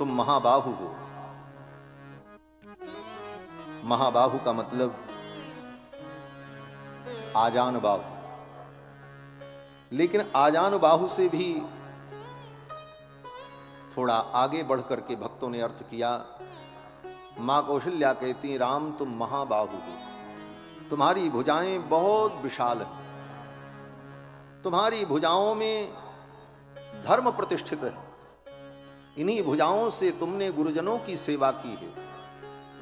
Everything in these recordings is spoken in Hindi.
तुम महाबाहु हो। महाबाहु का मतलब आजान बाहु, लेकिन आजान बाहु से भी थोड़ा आगे बढ़ करके भक्तों ने अर्थ किया। मां कौशल्या कहती, राम तुम महाबाहु हो, तुम्हारी भुजाएं बहुत विशाल हैं, तुम्हारी भुजाओं में धर्म प्रतिष्ठित है, इन्हीं भुजाओं से तुमने गुरुजनों की सेवा की है,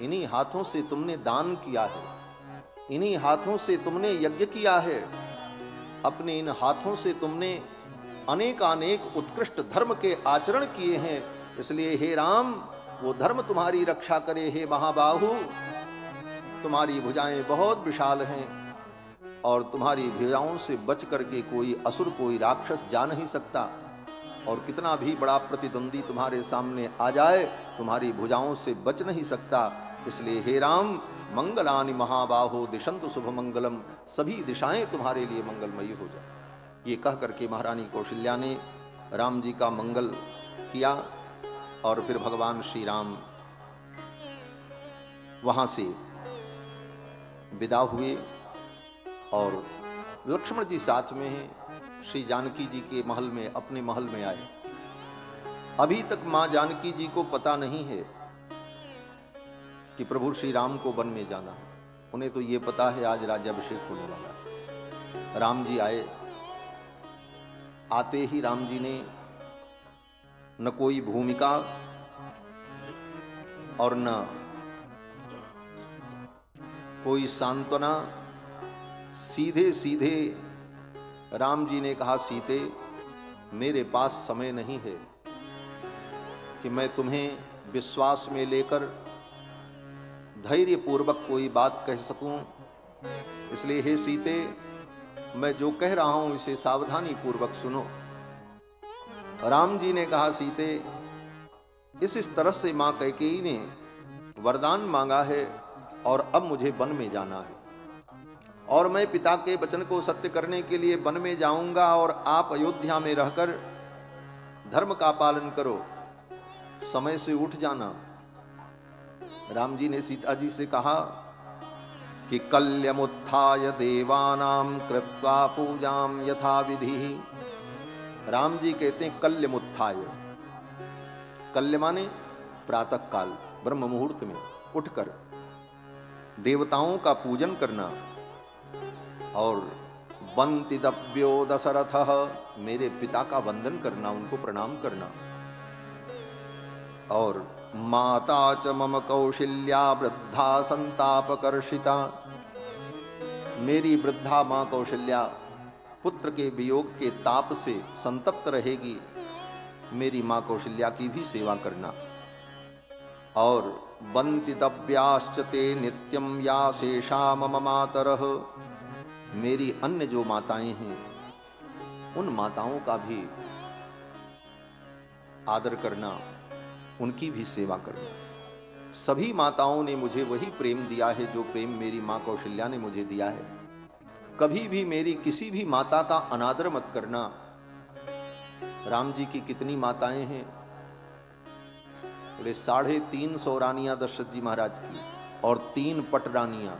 इन्हीं हाथों से तुमने दान किया है, इन्हीं हाथों से तुमने यज्ञ किया है, अपने इन हाथों से तुमने अनेकानेक उत्कृष्ट धर्म के आचरण किए हैं। इसलिए हे राम, वो धर्म तुम्हारी रक्षा करे। हे महाबाहु, तुम्हारी भुजाएं बहुत विशाल हैं और तुम्हारी भुजाओं से बच करके कोई असुर, कोई राक्षस जा नहीं सकता, और कितना भी बड़ा प्रतिद्वंदी तुम्हारे सामने आ जाए, तुम्हारी भुजाओं से बच नहीं सकता। इसलिए हे राम, मंगलानि महाबाहो दिशंतु शुभ मंगलम, सभी दिशाएं तुम्हारे लिए मंगलमयी हो जाए। ये कह करके महारानी कौशल्या ने राम जी का मंगल किया और फिर भगवान श्री राम वहां से विदा हुए और लक्ष्मण जी साथ में हैं। श्री जानकी जी के महल में, अपने महल में आए। अभी तक मां जानकी जी को पता नहीं है कि प्रभु श्री राम को वन में जाना है। उन्हें तो ये पता है आज राज्याभिषेक होने वाला है। राम जी आए, आते ही राम जी ने न कोई भूमिका और न कोई सांत्वना, सीधे सीधे राम जी ने कहा, सीते मेरे पास समय नहीं है कि मैं तुम्हें विश्वास में लेकर धैर्य पूर्वक कोई बात कह सकूं, इसलिए हे सीते, मैं जो कह रहा हूं इसे सावधानी पूर्वक सुनो। राम जी ने कहा, सीते इस तरह से मां कैकेयी ने वरदान मांगा है और अब मुझे वन में जाना है, और मैं पिता के वचन को सत्य करने के लिए वन में जाऊंगा, और आप अयोध्या में रहकर धर्म का पालन करो, समय से उठ जाना। राम जी ने सीता जी से कहा कि कल्यमुत्थाय देवानां कृत्वा पूजाम यथा विधि। राम जी कहते हैं कल्यमुत्थाय, कल्य माने प्रातः काल ब्रह्म मुहूर्त में उठकर देवताओं का पूजन करना, और वंदितव्यो दशरथः, मेरे पिता का वंदन करना, उनको प्रणाम करना। और माता च मम कौशल्या वृद्धा संतापकर्षिता, मेरी वृद्धा मां कौशल्या पुत्र के वियोग के ताप से संतप्त रहेगी, मेरी मां कौशल्या की भी सेवा करना। और वंदितव्याश्च ते नित्यं या शेषा मम मातरः, मेरी अन्य जो माताएं हैं उन माताओं का भी आदर करना, उनकी भी सेवा करना। सभी माताओं ने मुझे वही प्रेम दिया है जो प्रेम मेरी मां कौशल्या ने मुझे दिया है। कभी भी मेरी किसी भी माता का अनादर मत करना। राम जी की कितनी माताएं हैं? बोले 350 रानियां दशरथ जी महाराज की, और 3 पट रानियां,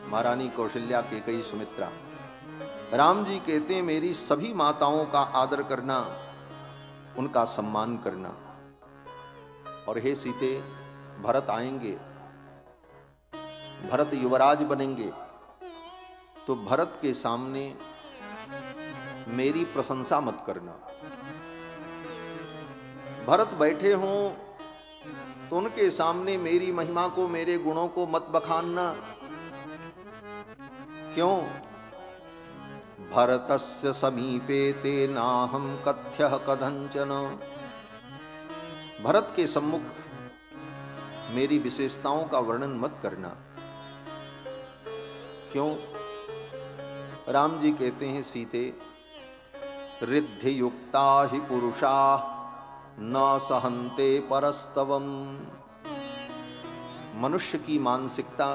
महारानी कौशल्या, कैकेयी, सुमित्रा। राम जी कहते हैं मेरी सभी माताओं का आदर करना, उनका सम्मान करना। और हे सीते, भरत आएंगे, भरत युवराज बनेंगे, तो भरत के सामने मेरी प्रशंसा मत करना। भरत बैठे हों तो उनके सामने मेरी महिमा को, मेरे गुणों को मत बखानना। क्यों? भरतस्य समीपे ते नाहं कथ्यः कथंचन, भरत के सम्मुख मेरी विशेषताओं का वर्णन मत करना। क्यों? राम जी कहते हैं, सीते रिद्धि युक्ता ही पुरुषा न सहन्ते परस्तवम, मनुष्य की मानसिकता,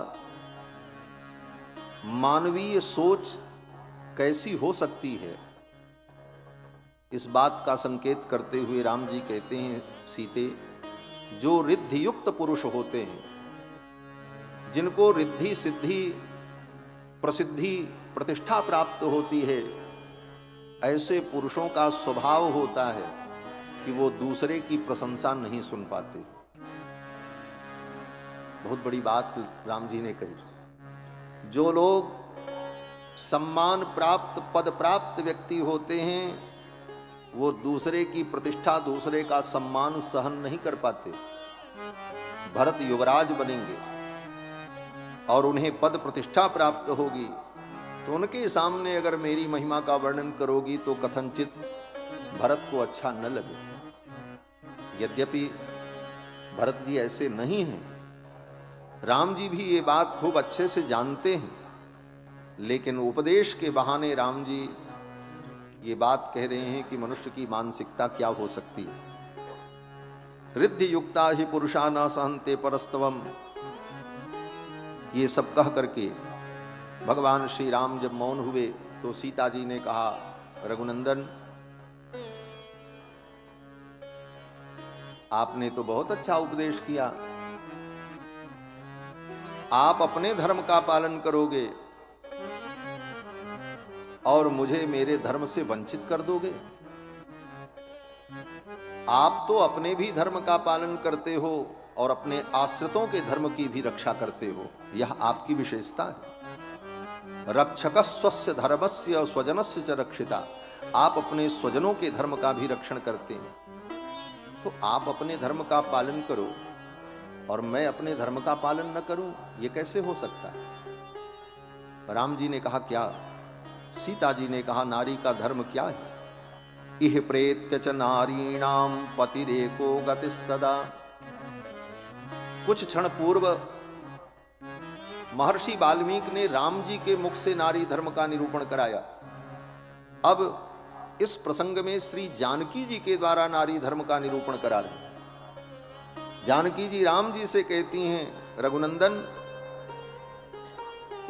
मानवीय सोच कैसी हो सकती है, इस बात का संकेत करते हुए राम जी कहते हैं, सीते जो रिद्धि युक्त पुरुष होते हैं, जिनको रिद्धि सिद्धि प्रसिद्धि प्रतिष्ठा प्राप्त होती है, ऐसे पुरुषों का स्वभाव होता है कि वो दूसरे की प्रशंसा नहीं सुन पाते। बहुत बड़ी बात राम जी ने कही। जो लोग सम्मान प्राप्त पद प्राप्त व्यक्ति होते हैं, वो दूसरे की प्रतिष्ठा दूसरे का सम्मान सहन नहीं कर पाते। भरत युवराज बनेंगे और उन्हें पद प्रतिष्ठा प्राप्त होगी, तो उनके सामने अगर मेरी महिमा का वर्णन करोगी तो कथनचित भरत को अच्छा न लगे। यद्यपि भरत जी ऐसे नहीं हैं, राम जी भी ये बात खूब अच्छे से जानते हैं, लेकिन उपदेश के बहाने राम जी ये बात कह रहे हैं कि मनुष्य की मानसिकता क्या हो सकती है। रिद्धि युक्ता ही पुरुषा न सहन्ते परस्तवम, ये सब कह करके भगवान श्री राम जब मौन हुए तो सीता जी ने कहा, रघुनंदन आपने तो बहुत अच्छा उपदेश किया, आप अपने धर्म का पालन करोगे और मुझे मेरे धर्म से वंचित कर दोगे। आप तो अपने भी धर्म का पालन करते हो और अपने आश्रितों के धर्म की भी रक्षा करते हो, यह आपकी विशेषता है। रक्षक स्वस्य धर्मस्य स्वजनस्य च रक्षिता, आप अपने स्वजनों के धर्म का भी रक्षण करते हैं। तो आप अपने धर्म का पालन करो और मैं अपने धर्म का पालन न करूं, ये कैसे हो सकता है। राम जी ने कहा क्या? सीता जी ने कहा नारी का धर्म क्या है? इह प्रेत्य च नारीणाम पतिरेको गतिस्तदा। कुछ क्षण पूर्व महर्षि वाल्मीकि ने राम जी के मुख से नारी धर्म का निरूपण कराया। अब इस प्रसंग में श्री जानकी जी के द्वारा नारी धर्म का निरूपण करा रहे हैं। जानकी जी राम जी से कहती हैं, रघुनंदन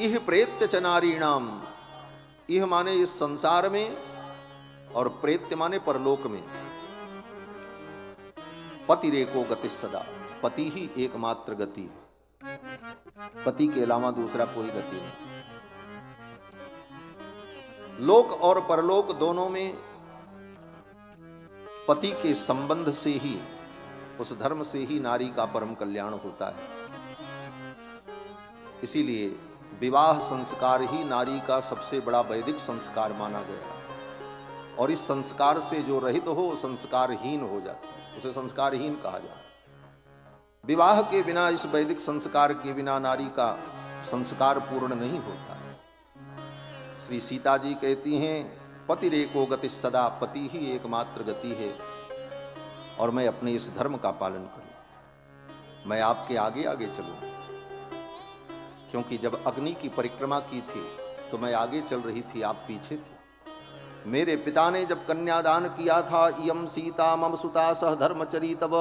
इह प्रेत्य च नारीणाम, इह माने इस संसार में और प्रेत्य माने परलोक में। पतिरेको गति सदा, पति ही एकमात्र गति है, पति के अलावा दूसरा कोई गति नहीं। लोक और परलोक दोनों में पति के संबंध से ही, उस धर्म से ही नारी का परम कल्याण होता है। इसीलिए विवाह संस्कार ही नारी का सबसे बड़ा वैदिक संस्कार माना गया, और इस संस्कार से जो रहित हो संस्कारहीन हो जाता है, उसे संस्कारहीन कहा जाता है। विवाह के बिना, इस वैदिक संस्कार के बिना नारी का संस्कार पूर्ण नहीं होता। श्री सीता जी कहती हैं पतिरेको गति सदा, पति ही एकमात्र गति है और मैं अपने इस धर्म का पालन करूं, मैं आपके आगे आगे चलूं। क्योंकि जब अग्नि की परिक्रमा की थी तो मैं आगे चल रही थी, आप पीछे थे। मेरे पिता ने जब कन्यादान किया था, इयम सीता मम सुता सह धर्मचरी तव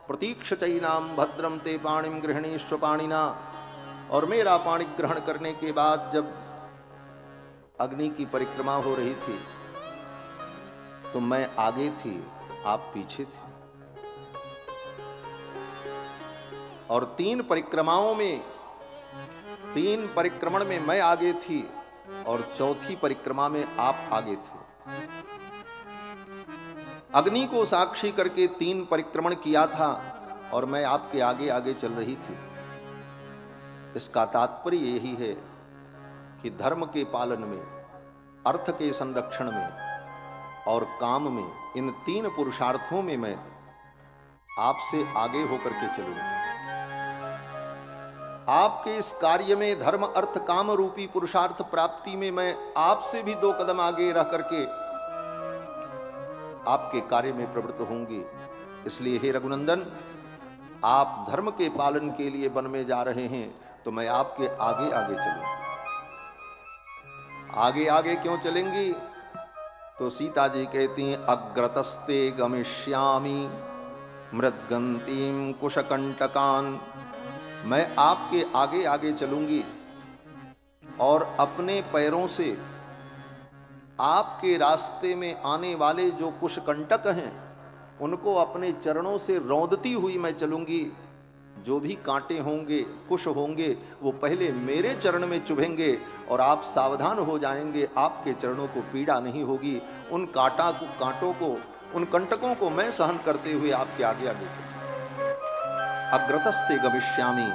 प्रतीक्ष चैनाम भद्रम ते पाणिम गृहणीश्व पाणिना, और मेरा पाणि ग्रहण करने के बाद जब अग्नि की परिक्रमा हो रही थी तो मैं आगे थी, आप पीछे थे। और तीन परिक्रमण में मैं आगे थी और चौथी परिक्रमा में आप आगे थे। अग्नि को साक्षी करके 3 परिक्रमण किया था और मैं आपके आगे आगे चल रही थी। इसका तात्पर्य यही है कि धर्म के पालन में, अर्थ के संरक्षण में और काम में, इन 3 पुरुषार्थों में मैं आपसे आगे होकर के चलूंगा। आपके इस कार्य में, धर्म अर्थ काम रूपी पुरुषार्थ प्राप्ति में, मैं आपसे भी 2 कदम आगे रह करके आपके कार्य में प्रवृत्त होंगी। इसलिए हे रघुनंदन, आप धर्म के पालन के लिए वन में जा रहे हैं तो मैं आपके आगे आगे चलूंगी। आगे आगे क्यों चलेंगी? तो सीता जी कहती हैं अग्रतस्ते गमिष्यामि मृद्गंतीम कुशकंटकान, मैं आपके आगे आगे चलूंगी और अपने पैरों से आपके रास्ते में आने वाले जो कुशकंटक हैं उनको अपने चरणों से रौंदती हुई मैं चलूंगी। जो भी कांटे होंगे, कुश होंगे, वो पहले मेरे चरण में चुभेंगे और आप सावधान हो जाएंगे, आपके चरणों को पीड़ा नहीं होगी। उन कांटों को, उन कंटकों को मैं सहन करते हुए आपके आगे आगे चलूंगा। अग्रतस्ते गमिष्यामि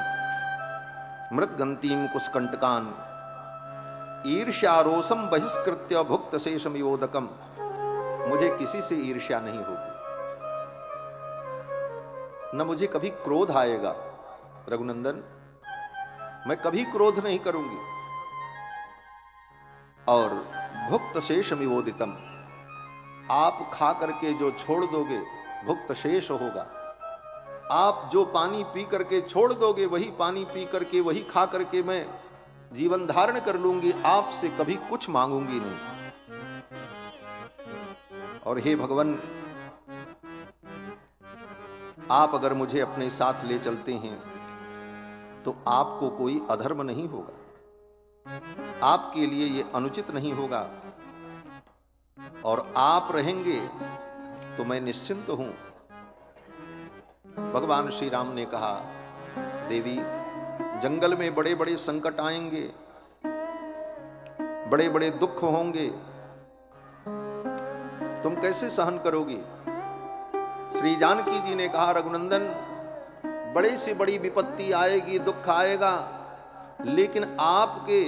मृतगंतीम कुसकंटकान ईर्ष्यारोसम बहिष्कृत्य भुक्त शेषमिवोदकम। मुझे किसी से ईर्ष्या नहीं होगी, न मुझे कभी क्रोध आएगा। रघुनंदन, मैं कभी क्रोध नहीं करूंगी। और भुक्त शेषमिवोदितम, आप खा करके जो छोड़ दोगे भुक्त शेष होगा। आप जो पानी पी करके छोड़ दोगे वही पानी पी करके, वही खा करके मैं जीवन धारण कर लूंगी, आपसे कभी कुछ मांगूंगी नहीं। और हे भगवान, आप अगर मुझे अपने साथ ले चलते हैं तो आपको कोई अधर्म नहीं होगा, आपके लिए ये अनुचित नहीं होगा, और आप रहेंगे तो मैं निश्चिंत हूं। भगवान श्री राम ने कहा, देवी, जंगल में बड़े बड़े संकट आएंगे, बड़े बड़े दुख होंगे, तुम कैसे सहन करोगी? श्री जानकी जी ने कहा, रघुनंदन, बड़े से बड़ी विपत्ति आएगी, दुख आएगा, लेकिन आपके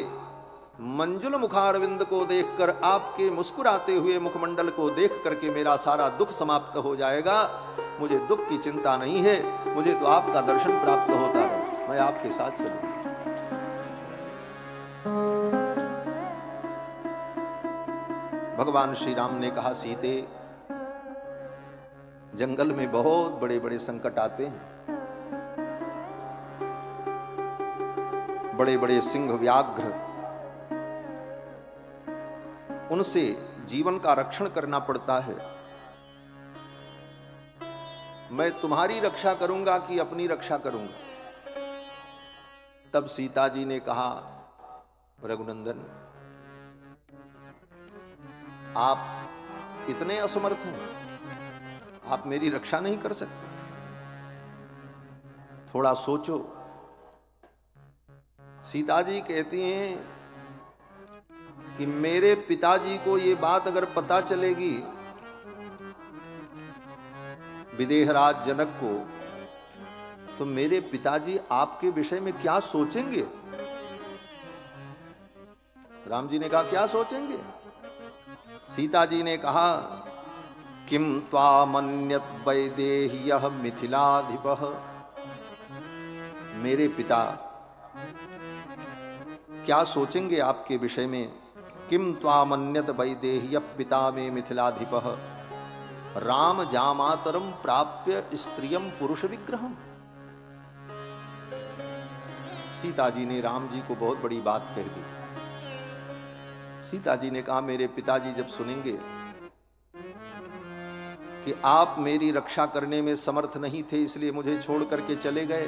मंजुल मुखारविंद को देखकर, आपके मुस्कुराते हुए मुखमंडल को देख करके मेरा सारा दुख समाप्त हो जाएगा। मुझे दुख की चिंता नहीं है, मुझे तो आपका दर्शन प्राप्त होता है, मैं आपके साथ चलूंगा। भगवान श्री राम ने कहा, सीते, जंगल में बहुत बड़े बड़े संकट आते हैं, बड़े बड़े सिंह व्याघ्र, उनसे जीवन का रक्षण करना पड़ता है। मैं तुम्हारी रक्षा करूंगा कि अपनी रक्षा करूंगा? तब सीता जी ने कहा, रघुनंदन, आप इतने असमर्थ हैं, आप मेरी रक्षा नहीं कर सकते? थोड़ा सोचो। सीता जी कहती हैं कि मेरे पिताजी को ये बात अगर पता चलेगी, विदेहराज जनक को, तो मेरे पिताजी आपके विषय में क्या सोचेंगे? राम जी ने कहा, क्या सोचेंगे? सीता जी ने कहा, किम त्वामन्यत वैदेह्यः मिथिलाधिपः। मेरे पिता क्या सोचेंगे आपके विषय में? किम त्वामन्यत वैदेह्यः पिता में मिथिलाधिपः राम जामातरम प्राप्य स्त्रियम पुरुष विग्रहम। सीता जी ने राम जी को बहुत बड़ी बात कह दी। सीता जी ने कहा, मेरे पिताजी जब सुनेंगे कि आप मेरी रक्षा करने में समर्थ नहीं थे, इसलिए मुझे छोड़ करके चले गए,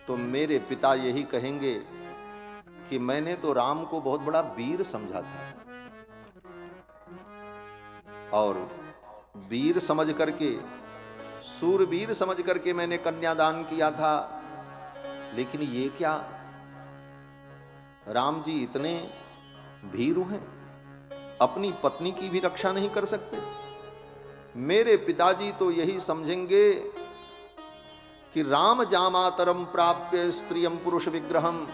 तो मेरे पिता यही कहेंगे कि मैंने तो राम को बहुत बड़ा वीर समझा था, और वीर समझ करके, सूरवीर समझ करके मैंने कन्यादान किया था, लेकिन ये क्या, राम जी इतने भीरू हैं, अपनी पत्नी की भी रक्षा नहीं कर सकते। मेरे पिताजी तो यही समझेंगे कि राम जामातरम प्राप्य स्त्रियम पुरुष विग्रहम,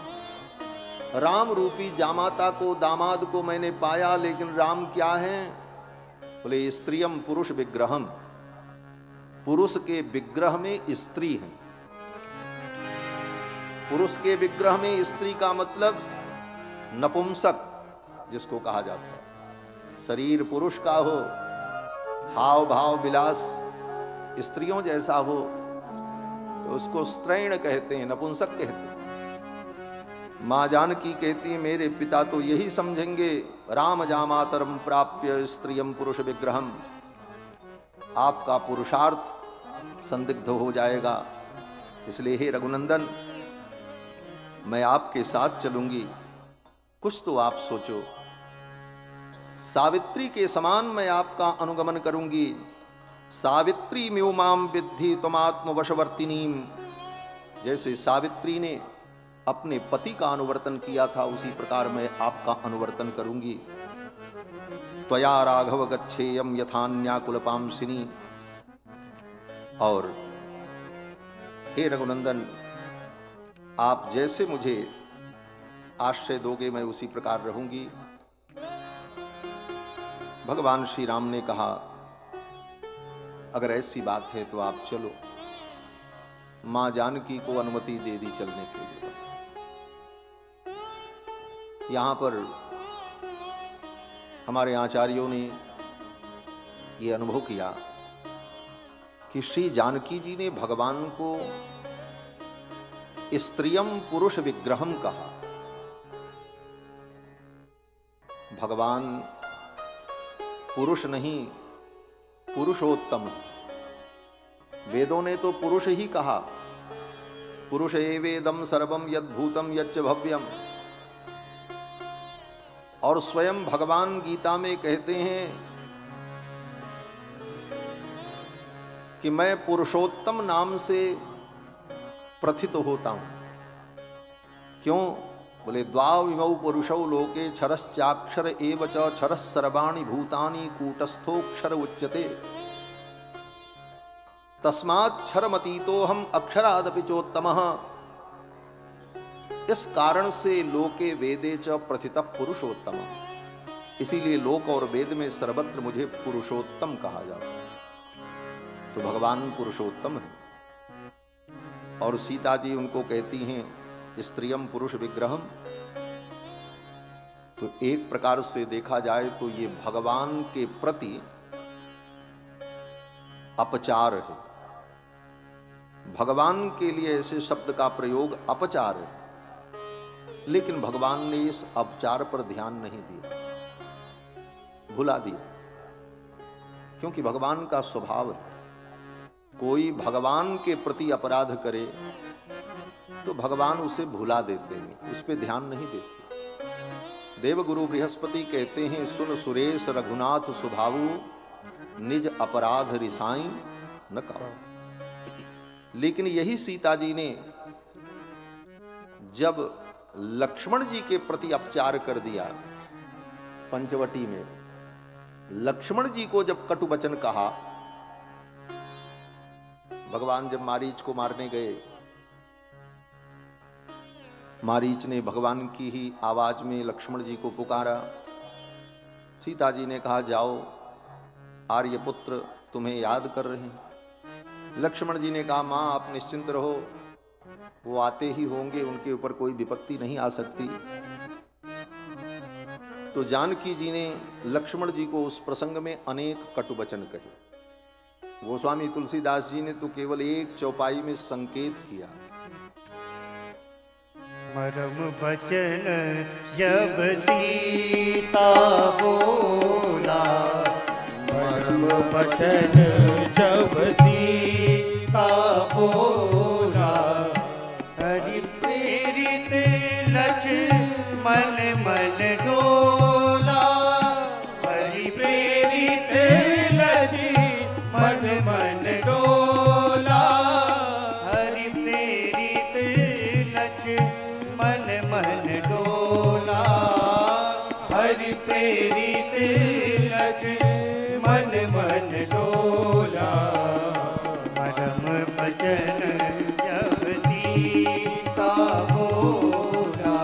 राम रूपी जामाता को, दामाद को मैंने पाया, लेकिन राम क्या है? बोले, स्त्रियम पुरुष विग्रहम, पुरुष के विग्रह में स्त्री है। पुरुष के विग्रह में स्त्री का मतलब नपुंसक जिसको कहा जाता है। शरीर पुरुष का हो, हाव भाव विलास स्त्रियों जैसा हो, तो उसको स्त्रैण कहते हैं, नपुंसक कहते हैं। मां जानकी कहती है, मेरे पिता तो यही समझेंगे, राम जामातरम प्राप्य स्त्रियम पुरुष विग्रहम, आपका पुरुषार्थ संदिग्ध हो जाएगा। इसलिए हे रघुनंदन, मैं आपके साथ चलूंगी, कुछ तो आप सोचो। सावित्री के समान मैं आपका अनुगमन करूंगी, सावित्री म्यो माम विद्धि त्वमात्मवशवर्तिनीम, जैसे सावित्री ने अपने पति का अनुवर्तन किया था उसी प्रकार मैं आपका अनुवर्तन करूंगी। त्वया राघव गच्छेयम यथान्याकुलपांसिनी, और हे रघुनंदन आप जैसे मुझे आश्रय दोगे मैं उसी प्रकार रहूंगी। भगवान श्री राम ने कहा अगर ऐसी बात है तो आप चलो। मां जानकी को अनुमति दे दी चलने के लिए। यहां पर हमारे आचार्यों ने यह अनुभव किया कि श्री जानकी जी ने भगवान को स्त्रियम पुरुष विग्रहम कहा। भगवान पुरुष नहीं पुरुषोत्तम। वेदों ने तो पुरुष ही कहा, पुरुष एवेदम सर्वम यद्भूतम यच्च भव्यम। और स्वयं भगवान गीता में कहते हैं कि मैं पुरुषोत्तम नाम से प्रथित होता हूं। क्यों? बोले द्वाविमौ पुरुषौ लोके क्षरश्चाक्षर एव च क्षरः सर्वाणि भूतानि कूटस्थोक्षर उच्यते तस्मात् क्षरमतीतोऽहम् अक्षरादपि चोत्तमः। इस कारण से लोके वेदे च प्रथितः पुरुषोत्तमः। इसीलिए लोक और वेद में सर्वत्र मुझे पुरुषोत्तम कहा जाता है। तो भगवान पुरुषोत्तम है। और सीता जी उनको कहती हैं स्त्रियम पुरुष विग्रहम। तो एक प्रकार से देखा जाए तो ये भगवान के प्रति अपचार है। भगवान के लिए ऐसे शब्द का प्रयोग अपचार है, लेकिन भगवान ने इस अपचार पर ध्यान नहीं दिया, भुला दिया। क्योंकि भगवान का स्वभाव है कोई भगवान के प्रति अपराध करे तो भगवान उसे भुला देते हैं, उस पर ध्यान नहीं देते। देवगुरु बृहस्पति कहते हैं सुन सुरेश रघुनाथ सुभावु निज अपराध रिसाई न कहो। लेकिन यही सीता जी ने जब लक्ष्मण जी के प्रति अपचार कर दिया पंचवटी में, लक्ष्मण जी को जब कटु वचन कहा, भगवान जब मारीच को मारने गए, मारीच ने भगवान की ही आवाज में लक्ष्मण जी को पुकारा। सीता जी ने कहा जाओ आर्यपुत्र तुम्हें याद कर रहे हैं। लक्ष्मण जी ने कहा मां आप निश्चिंत रहो, वो आते ही होंगे, उनके ऊपर कोई विपत्ति नहीं आ सकती। तो जानकी जी ने लक्ष्मण जी को उस प्रसंग में अनेक कटु वचन कहे। गोस्वामी तुलसीदास जी ने तो केवल एक चौपाई में संकेत किया। मरम बचन जब सीता बोला, मरम बचन जब सीता बोला, हरि प्रेरित लक्ष्मण मन डोला, हरि प्रेरित लक्ष्मण मन डोला, हरि प्रेरित लक्ष्मण मन डोला, हरि प्रेरित लक्ष्मण मन डोला। परम बचन जब सीता बोला,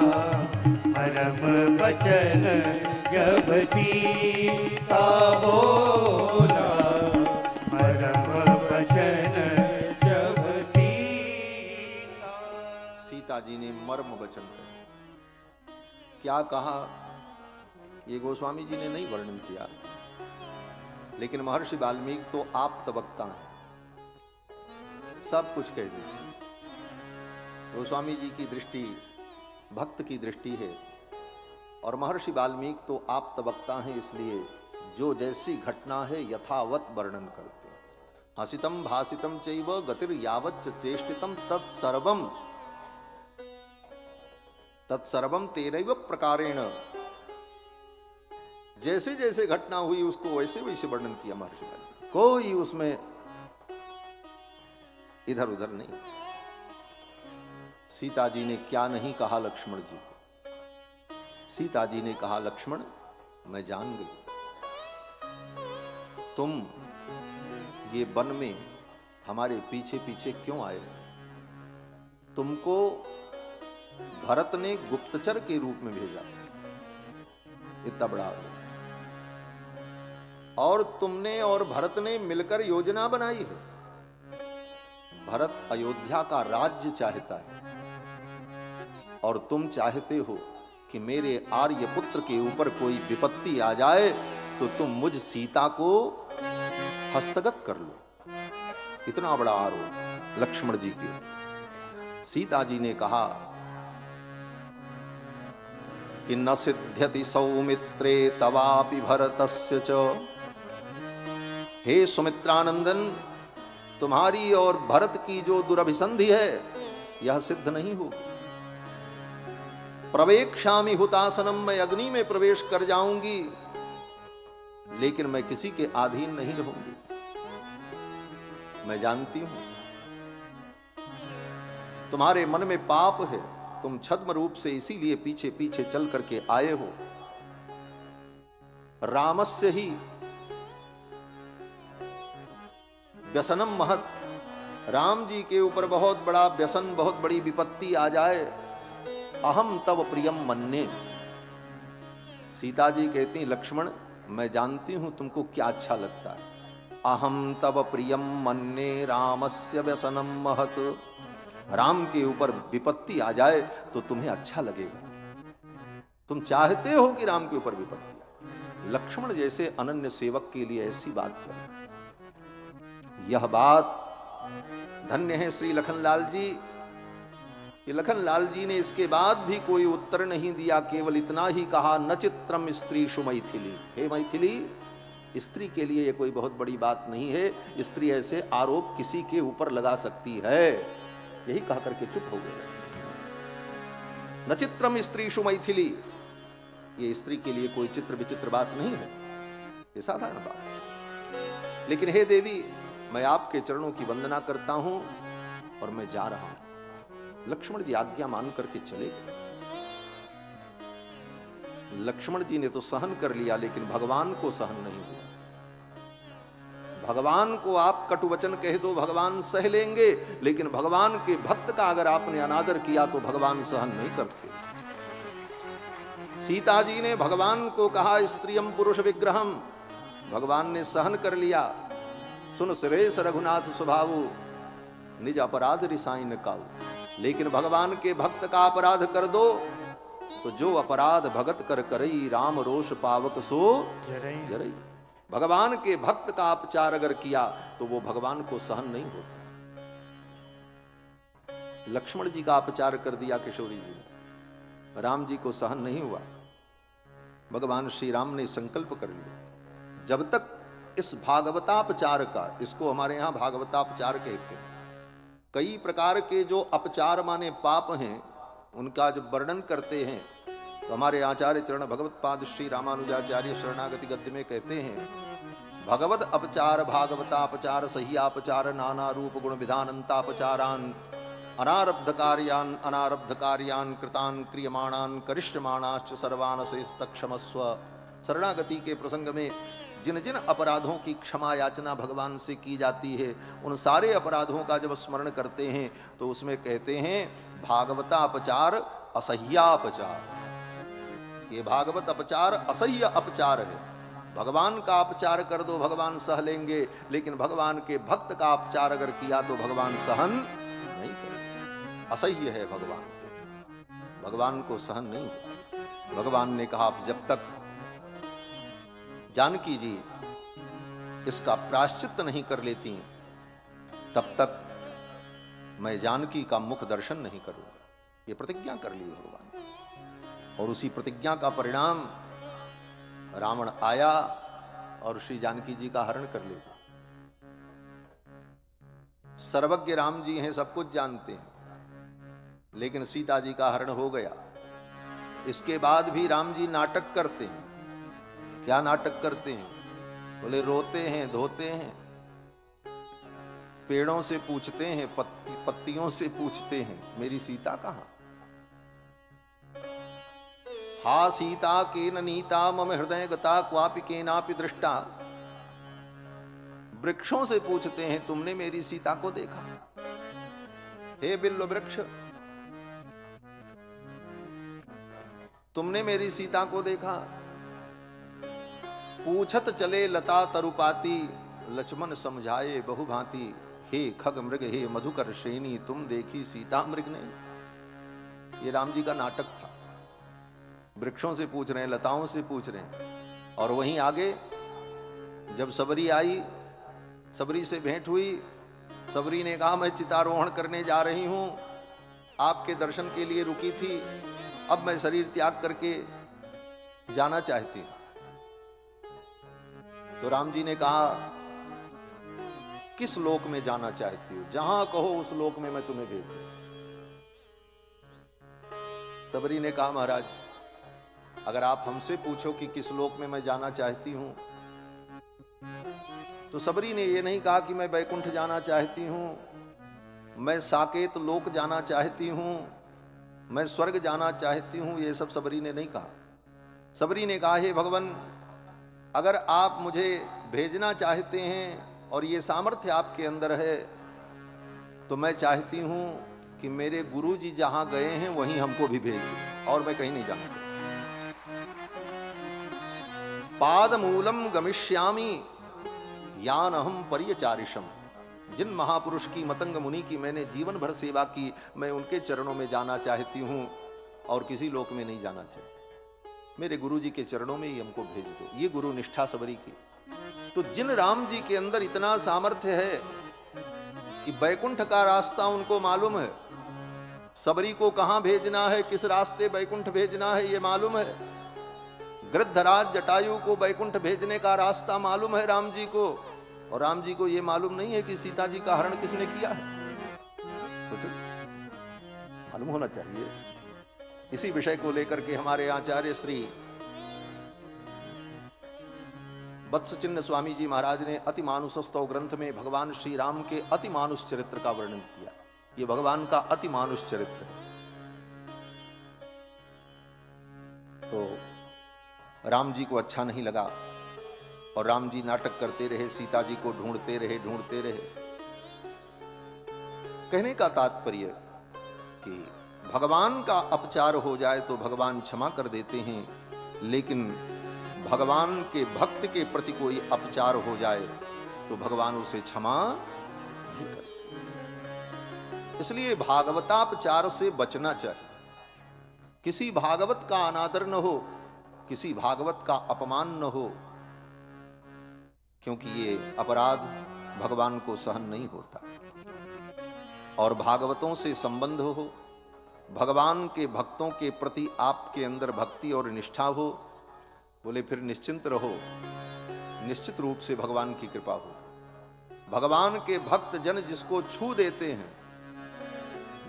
परम बचन जब सीता बोला, परम बचन जब सीता। सीता जी ने मर्म वचन कहा। क्या कहा ये गोस्वामी जी ने नहीं वर्णन किया, लेकिन महर्षि वाल्मीकि तो आप्त वक्ता हैं, सब कुछ कह दिया। गोस्वामी जी की दृष्टि भक्त की दृष्टि है और महर्षि वाल्मीकि तो आप्त वक्ता हैं, इसलिए जो जैसी घटना है यथावत वर्णन करते हैं। हसितम भासितम चैव गतिर यावच्च चेष्टितम तत्सर्वम तेनैव प्रकारेण। जैसे जैसे घटना हुई उसको वैसे वैसे वर्णन किया महर्षि वाल्मीकि। कोई उसमें इधर उधर नहीं। सीता जी ने क्या नहीं कहा लक्ष्मण जी को। सीता जी ने कहा, लक्ष्मण मैं जान गई तुम ये वन में हमारे पीछे पीछे क्यों आए हो। तुमको भरत ने गुप्तचर के रूप में भेजा, इतना बड़ा आरोप। और तुमने और भरत ने मिलकर योजना बनाई है। भरत अयोध्या का राज्य चाहता है और तुम चाहते हो कि मेरे आर्यपुत्र के ऊपर कोई विपत्ति आ जाए तो तुम मुझ सीता को हस्तगत कर लो। इतना बड़ा आरोप लक्ष्मण जी के। सीता जी ने कहा कि न सिद्ध्यति सौमित्रे तवापि भरतस्य च। हे सुमित्रानंदन, तुम्हारी और भरत की जो दुरभिसंधि है यह सिद्ध नहीं होगी। प्रवेक्षामि हुतासनम, मैं अग्नि में प्रवेश कर जाऊंगी लेकिन मैं किसी के अधीन नहीं रहूंगी। मैं जानती हूं तुम्हारे मन में पाप है, तुम छद्म रूप से इसीलिए पीछे पीछे चल करके आए हो। रामस्य ही व्यसनम महत, राम जी के ऊपर बहुत बड़ा व्यसन, बहुत बड़ी विपत्ति आ जाए, अहम तव प्रियम मन्ने। सीता जी कहती, लक्ष्मण मैं जानती हूं तुमको क्या अच्छा लगता है। अहम तव प्रियम मन्ने रामस्य व्यसनम महत, राम के ऊपर विपत्ति आ जाए तो तुम्हें अच्छा लगेगा। तुम चाहते हो कि राम के ऊपर विपत्ति आए। लक्ष्मण जैसे अनन्य सेवक के लिए ऐसी बात करें, यह बात धन्य है श्री लखनलाल जी। कि लखनलाल जी ने इसके बाद भी कोई उत्तर नहीं दिया, केवल इतना ही कहा, न चित्रम स्त्रीषु मैथिली। हे मैथिली, स्त्री के लिए यह कोई बहुत बड़ी बात नहीं है। स्त्री ऐसे आरोप किसी के ऊपर लगा सकती है। यही कह करके चुप हो गए। न चित्रम स्त्रीषु मैथिली, ये स्त्री के लिए कोई चित्र विचित्र बात नहीं है, ये साधारण बात है। लेकिन हे देवी, मैं आपके चरणों की वंदना करता हूं और मैं जा रहा हूं। लक्ष्मण जी आज्ञा मान करके चले गए। लक्ष्मण जी ने तो सहन कर लिया लेकिन भगवान को सहन नहीं हुआ। भगवान को आप कटुवचन कह दो, भगवान सह लेंगे, लेकिन भगवान के भक्त का अगर आपने अनादर किया तो भगवान सहन नहीं करते। सीता जी ने भगवान को कहा, स्त्रियम पुरुष विग्रहम, भगवान ने सहन कर लिया। सुन सुरेश रघुनाथ स्वभावु, निज अपराध रिसाई न काऊ। लेकिन भगवान के भक्त का अपराध कर दो तो जो अपराध भगत कर करई, राम रोष पावक सो जरई। भगवान के भक्त का अपचार अगर किया तो वो भगवान को सहन नहीं होता। लक्ष्मण जी का अपचार कर दिया किशोरी जी ने, राम जी को सहन नहीं हुआ। भगवान श्री राम ने संकल्प कर लिया, जब तक इस भागवतापचार का, इसको हमारे यहां भागवतापचार कहते हैं, कई प्रकार के जो अपचार माने पाप हैं उनका जब वर्णन करते हैं तो हमारे आचार्य चरण भगवत पाद श्री रामानुजाचार्य शरणागति गद्य में कहते हैं, भगवत अपचार भागवतापचार सह्यापचार नाना रूप गुण विधानंतापचारान अनारब्ध कार्यान कृतान क्रियमाणान करिष्यमाणाश्च सर्वान क्षमस्व। शरणागति के प्रसंग में जिन जिन अपराधों की क्षमा याचना भगवान से की जाती है, उन सारे अपराधों का जब स्मरण करते हैं तो उसमें कहते हैं भागवतापचार असह्यापचार। ये भागवत अपचार असह्य अपचार है। भगवान का अपचार कर दो भगवान सह लेंगे, लेकिन भगवान के भक्त का अपचार अगर किया तो भगवान सहन नहीं करेंगे। असह्य है भगवान, भगवान को सहन नहीं होगा। भगवान ने कहा, जब तक जानकी जी इसका प्रायश्चित नहीं कर लेती तब तक मैं जानकी का मुख दर्शन नहीं करूंगा। ये प्रतिज्ञा कर ली भगवान ने। और उसी प्रतिज्ञा का परिणाम रावण आया और श्री जानकी जी का हरण कर लेगा। सर्वज्ञ राम जी हैं, सब कुछ जानते हैं, लेकिन सीता जी का हरण हो गया। इसके बाद भी राम जी नाटक करते हैं। क्या नाटक करते हैं? बोले रोते हैं, धोते हैं, पेड़ों से पूछते हैं, पत्तियों से पूछते हैं, मेरी सीता कहां? हा सीता केन नीता मम हृदय गता क्वापि केनापि दृष्टा। वृक्षों से पूछते हैं, तुमने मेरी सीता को देखा? हे बिल्व वृक्ष, तुमने मेरी सीता को देखा? पूछत चले लता तरुपाती, लक्ष्मण समझाए बहुभांति। हे खग मृग हे मधुकर श्रेणी, तुम देखी सीता मृग ने। ये राम जी का नाटक था। वृक्षों से पूछ रहे हैं, लताओं से पूछ रहे हैं। और वहीं आगे जब सबरी आई, सबरी से भेंट हुई, सबरी ने कहा मैं चितारोहण करने जा रही हूं, आपके दर्शन के लिए रुकी थी, अब मैं शरीर त्याग करके जाना चाहती हूं। तो राम जी ने कहा किस लोक में जाना चाहती हो? जहां कहो उस लोक में मैं तुम्हें भेज दूं। सबरी ने कहा महाराज, अगर आप हमसे पूछो कि किस लोक में मैं जाना चाहती हूं, तो सबरी ने यह नहीं कहा कि मैं बैकुंठ जाना चाहती हूं, मैं साकेत लोक जाना चाहती हूं, मैं स्वर्ग जाना चाहती हूं। यह सब सबरी ने नहीं कहा। सबरी ने कहा, हे भगवान, अगर आप मुझे भेजना चाहते हैं और ये सामर्थ्य आपके अंदर है, तो मैं चाहती हूं कि मेरे गुरु जी जहां गए हैं वहीं हमको भी भेज दें, और मैं कहीं नहीं जाना चाहती। पाद मूलम गमिष्यामि यान अहम परियचारिषम। जिन महापुरुष की, मतंग मुनि की मैंने जीवन भर सेवा की, मैं उनके चरणों में जाना चाहती हूं और किसी लोक में नहीं जाना चाहती। मेरे गुरु जी के चरणों में ही हमको भेज दो। ये गुरु निष्ठा सबरी की। तो जिन राम जी के अंदर इतना सामर्थ्य है कि बैकुंठ का रास्ता उनको मालूम है, सबरी को कहां भेजना है, किस रास्ते बैकुंठ भेजना है ये मालूम है, गृद्धराज जटायु को बैकुंठ भेजने का रास्ता मालूम है राम जी को, और राम जी को ये मालूम नहीं है कि सीता जी का हरण किसने किया है। सोचो, मालूम होना चाहिए। इसी विषय को लेकर के हमारे आचार्य श्री वत्स चिन्ह स्वामी जी महाराज ने अति मानुष स्तव ग्रंथ में भगवान श्री राम के अति मानुष चरित्र का वर्णन किया। ये भगवान का अति मानुष चरित्र है। तो राम जी को अच्छा नहीं लगा और राम जी नाटक करते रहे, सीता जी को ढूंढते रहे। कहने का तात्पर्य कि भगवान का अपचार हो जाए तो भगवान क्षमा कर देते हैं, लेकिन भगवान के भक्त के प्रति कोई अपचार हो जाए तो भगवान उसे क्षमा नहीं करते। इसलिए भागवतापचार से बचना चाहिए। किसी भागवत का अनादर न हो, किसी भागवत का अपमान न हो, क्योंकि ये अपराध भगवान को सहन नहीं होता। और भागवतों से संबंध हो, भगवान के भक्तों के प्रति आपके अंदर भक्ति और निष्ठा हो, बोले फिर निश्चिंत रहो, निश्चित रूप से भगवान की कृपा हो। भगवान के भक्त जन जिसको छू देते हैं,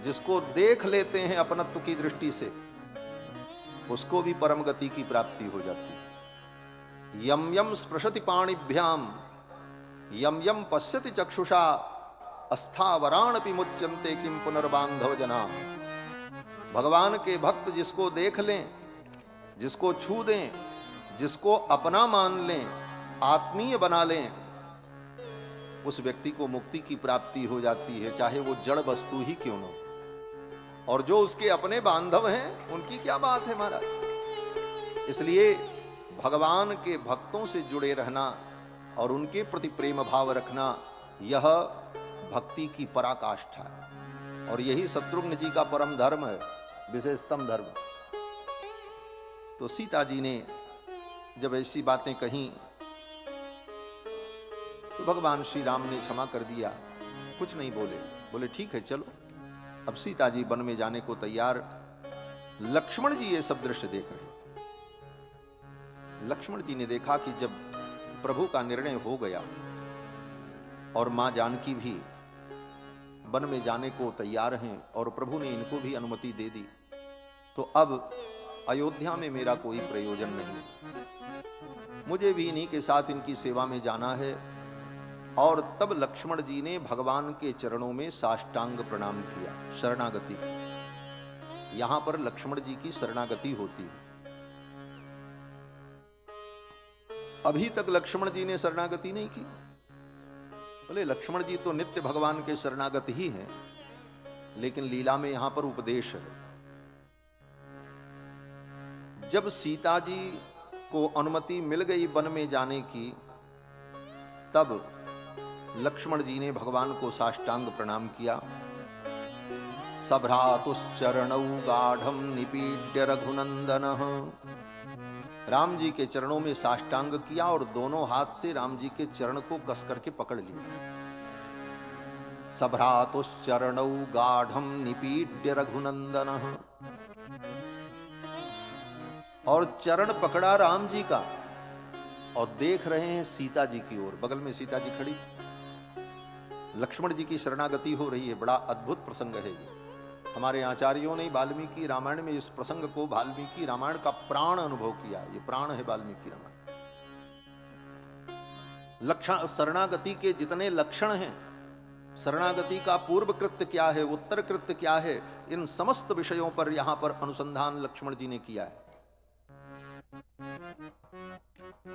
जिसको देख लेते हैं अपनत्व की दृष्टि से, उसको भी परम गति की प्राप्ति हो जाती है। यम यम स्पृशति पाणिभ्याम यम यम पश्यति चक्षुषा अस्थावराणपि मुच्यन्ते किम पुनर्बांधव जना। भगवान के भक्त जिसको देख लें, जिसको छू दें, जिसको अपना मान लें, आत्मीय बना लें, उस व्यक्ति को मुक्ति की प्राप्ति हो जाती है, चाहे वो जड़ वस्तु ही क्यों न हो। और जो उसके अपने बांधव हैं, उनकी क्या बात है महाराज। इसलिए भगवान के भक्तों से जुड़े रहना और उनके प्रति प्रेम भाव रखना, यह भक्ति की पराकाष्ठा है। और यही शत्रुघ्न जी का परम धर्म है, विशेषतम धर्म। तो सीता जी ने जब ऐसी बातें कहीं तो भगवान श्री राम ने क्षमा कर दिया, कुछ नहीं बोले। बोले ठीक है चलो। अब सीता जी वन में जाने को तैयार। लक्ष्मण जी ये सब दृश्य देख रहे थे। लक्ष्मण जी ने देखा कि जब प्रभु का निर्णय हो गया और मां जानकी भी वन में जाने को तैयार हैं और प्रभु ने इनको भी अनुमति दे दी, तो अब अयोध्या में मेरा कोई प्रयोजन नहीं, मुझे भी इन्हीं के साथ इनकी सेवा में जाना है। और तब लक्ष्मण जी ने भगवान के चरणों में साष्टांग प्रणाम किया, शरणागति। यहां पर लक्ष्मण जी की शरणागति होती है। अभी तक लक्ष्मण जी ने शरणागति नहीं की। बोले लक्ष्मण जी तो नित्य भगवान के शरणागत ही हैं, लेकिन लीला में यहां पर उपदेश है। जब सीता जी को अनुमति मिल गई वन में जाने की, तब लक्ष्मण जी ने भगवान को साष्टांग प्रणाम किया। सभ्रातुश्चरणौ गाढ़ं निपीड्य रघुनंदनः। राम जी के चरणों में साष्टांग किया और दोनों हाथ से राम जी के चरण को कस करके पकड़ लिया। सभ्रातुश्चरणौ गाढ़ं निपीड्य रघुनंदनः। और चरण पकड़ा राम जी का और देख रहे हैं सीता जी की ओर। बगल में सीता जी खड़ी, लक्ष्मण जी की शरणागति हो रही है। बड़ा अद्भुत प्रसंग है ये। हमारे आचार्यों ने वाल्मीकि रामायण में इस प्रसंग को वाल्मीकि रामायण का प्राण अनुभव किया। ये प्राण है वाल्मीकि रामायण। लक्षण, शरणागति के जितने लक्षण हैं, शरणागति का पूर्व कृत्य क्या है, उत्तर कृत्य क्या है, इन समस्त विषयों पर यहां पर अनुसंधान लक्ष्मण जी ने किया है।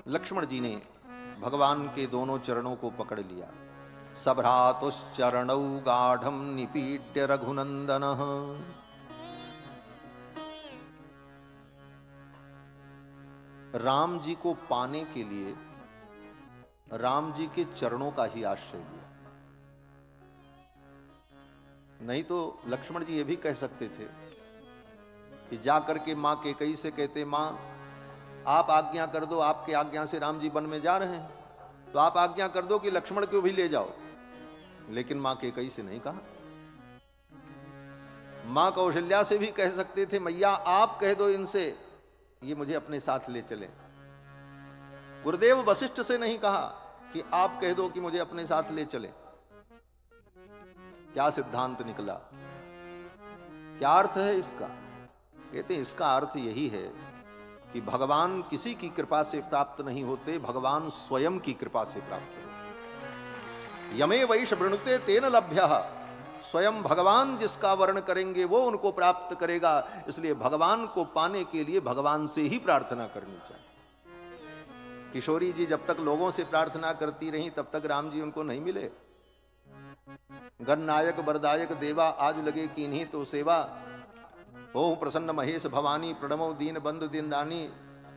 लक्ष्मण जी ने भगवान के दोनों चरणों को पकड़ लिया। सभ्रातुश्चरणौ गाढ़ं निपीड्य रघुनंदनः। राम जी को पाने के लिए राम जी के चरणों का ही आश्रय लिया। नहीं तो लक्ष्मण जी ये भी कह सकते थे कि जाकर के मां कैकेयी से कहते, मां आप आज्ञा कर दो, आपके आज्ञा से राम जी वन में जा रहे हैं, तो आप आज्ञा कर दो कि लक्ष्मण को भी ले जाओ। लेकिन मां कैकेयी से नहीं कहा। मां कौशल्या से भी कह सकते थे, मैया आप कह दो इनसे ये मुझे अपने साथ ले चले। गुरुदेव वशिष्ठ से नहीं कहा कि आप कह दो कि मुझे अपने साथ ले चले। क्या सिद्धांत निकला, क्या अर्थ है इसका? कहते हैं इसका अर्थ यही है कि भगवान किसी की कृपा से प्राप्त नहीं होते, भगवान स्वयं की कृपा से प्राप्त होते। यमे वैष वृणुते तेन लभ्यः। स्वयं भगवान जिसका वर्ण करेंगे वो उनको प्राप्त करेगा। इसलिए भगवान को पाने के लिए भगवान से ही प्रार्थना करनी चाहिए। किशोरी जी जब तक लोगों से प्रार्थना करती रही तब तक राम जी उनको नहीं मिले। गणनायक वरदायक देवा आज लगे कीन्ही तो सेवा। ओह प्रसन्न महेश भवानी प्रणमो दीन बंधु दीन दानी।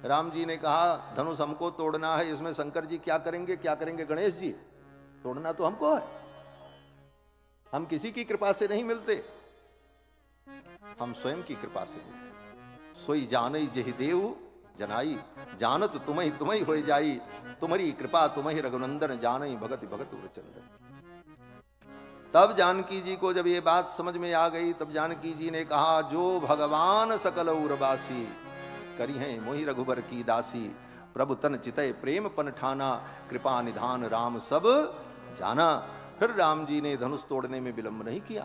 राम जी ने कहा धनुष हमको तोड़ना है, इसमें शंकर जी क्या करेंगे? क्या करेंगे गणेश जी? तोड़ना तो हमको है। हम किसी की कृपा से नहीं मिलते, हम स्वयं की कृपा से मिलते। सोई जानई जहि देव जनाई, जानत तुम्हें तुम्हें हो जाई। तुम्हारी कृपा तुम्हें रघुनंदन जानई, भगत भगत उरचंदन। तब जानकी जी को जब ये बात समझ में आ गई, तब जानकी जी ने कहा जो भगवान सकल उर्वासी, करी हैं मोहि रघुबर की दासी। प्रभु तन चितय प्रेम पन ठाना, कृपा निधान राम सब जाना। फिर राम जी ने धनुष तोड़ने में विलंब नहीं किया।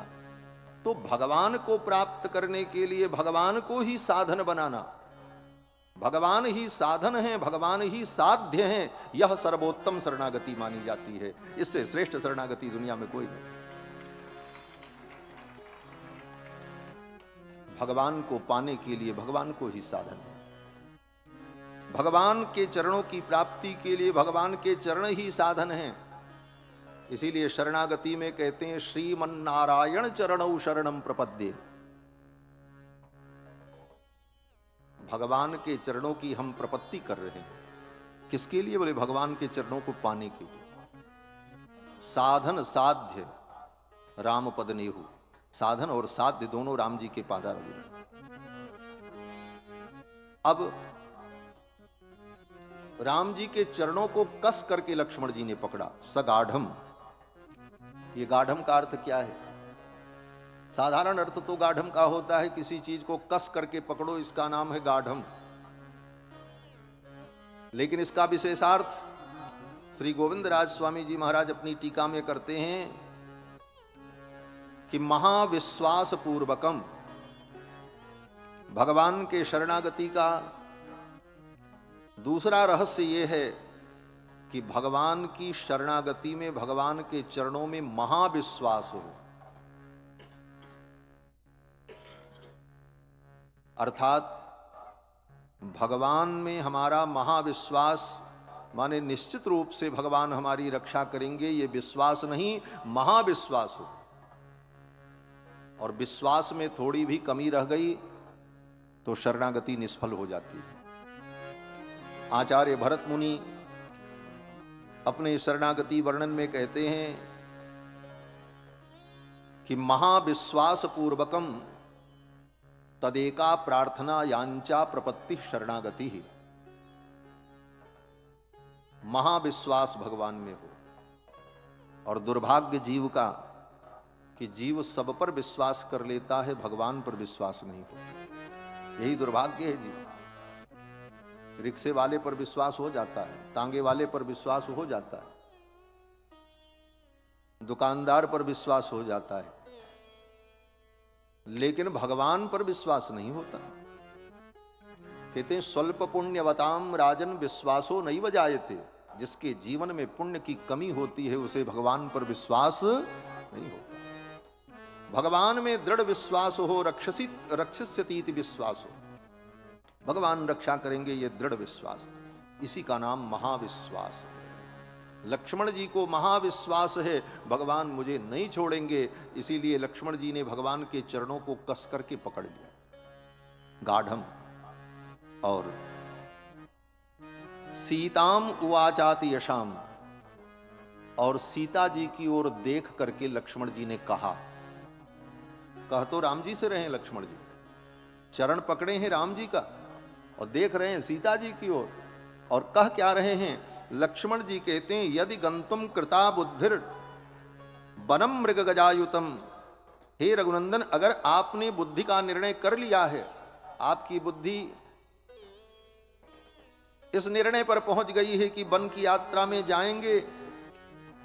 तो भगवान को प्राप्त करने के लिए भगवान को ही साधन बनाना, भगवान ही साधन है, भगवान ही साध्य है, यह सर्वोत्तम शरणागति मानी जाती है। इससे श्रेष्ठ शरणागति दुनिया में कोई नहीं। भगवान को पाने के लिए भगवान को ही साधन है। भगवान के चरणों की प्राप्ति के लिए भगवान के चरण ही साधन हैं। इसीलिए शरणागति में कहते हैं श्रीमन नारायण चरणौ शरणम प्रपद्ये। भगवान के चरणों की हम प्रपत्ति कर रहे हैं। किसके लिए? बोले भगवान के चरणों को पाने के लिए। साधन साध्य राम पद नेहु। साधन और साध्य दोनों राम जी के पादारविंद। अब राम जी के चरणों को कस करके लक्ष्मण जी ने पकड़ा। सगाढ़म, ये गाढ़म का अर्थ क्या है? साधारण अर्थ तो गाढ़म का होता है किसी चीज को कस करके पकड़ो, इसका नाम है गाढ़म। लेकिन इसका विशेषार्थ श्री गोविंदराज स्वामी जी महाराज अपनी टीका में करते हैं कि महाविश्वास पूर्वकम, भगवान के शरणागति का दूसरा रहस्य यह है कि भगवान की शरणागति में, भगवान के चरणों में महाविश्वास हो। अर्थात भगवान में हमारा महाविश्वास माने निश्चित रूप से भगवान हमारी रक्षा करेंगे, ये विश्वास नहीं, महाविश्वास हो। और विश्वास में थोड़ी भी कमी रह गई तो शरणागति निष्फल हो जाती है। आचार्य भरत मुनि अपने शरणागति वर्णन में कहते हैं कि महाविश्वास पूर्वकम तदेका प्रार्थना यांचा प्रपत्ति शरणागति ही। महाविश्वास भगवान में हो। और दुर्भाग्य जीव का कि जीव सब पर विश्वास कर लेता है, भगवान पर विश्वास नहीं हो। यही दुर्भाग्य है जीव। रिक्शे वाले पर विश्वास हो जाता है, तांगे वाले पर विश्वास हो जाता है, दुकानदार पर विश्वास हो जाता है, लेकिन भगवान पर विश्वास नहीं होता। कहते हैं स्वल्प पुण्यवताम राजन विश्वासो नैव जायते। जिसके जीवन में पुण्य की कमी होती है उसे भगवान पर विश्वास नहीं होता। भगवान में दृढ़ विश्वास हो, रक्षिष्यतीति विश्वास हो, भगवान रक्षा करेंगे, ये दृढ़ विश्वास, इसी का नाम महाविश्वास है। लक्ष्मण जी को महाविश्वास है, भगवान मुझे नहीं छोड़ेंगे, इसीलिए लक्ष्मण जी ने भगवान के चरणों को कस करके पकड़ लिया गाढ़म। और सीताम उवाचाति यशाम, और सीता जी की ओर देख करके लक्ष्मण जी ने कहा, कह तो राम जी से रहे हैं लक्ष्मण जी, चरण पकड़े हैं राम जी का और देख रहे हैं सीता जी की ओर, और कह क्या रहे हैं? लक्ष्मण जी कहते हैं यदि गंतुम कृता बुद्धिर वनम मृग गजायुतम। हे रघुनंदन, अगर आपने बुद्धि का निर्णय कर लिया है, आपकी बुद्धि इस निर्णय पर पहुंच गई है कि वन की यात्रा में जाएंगे,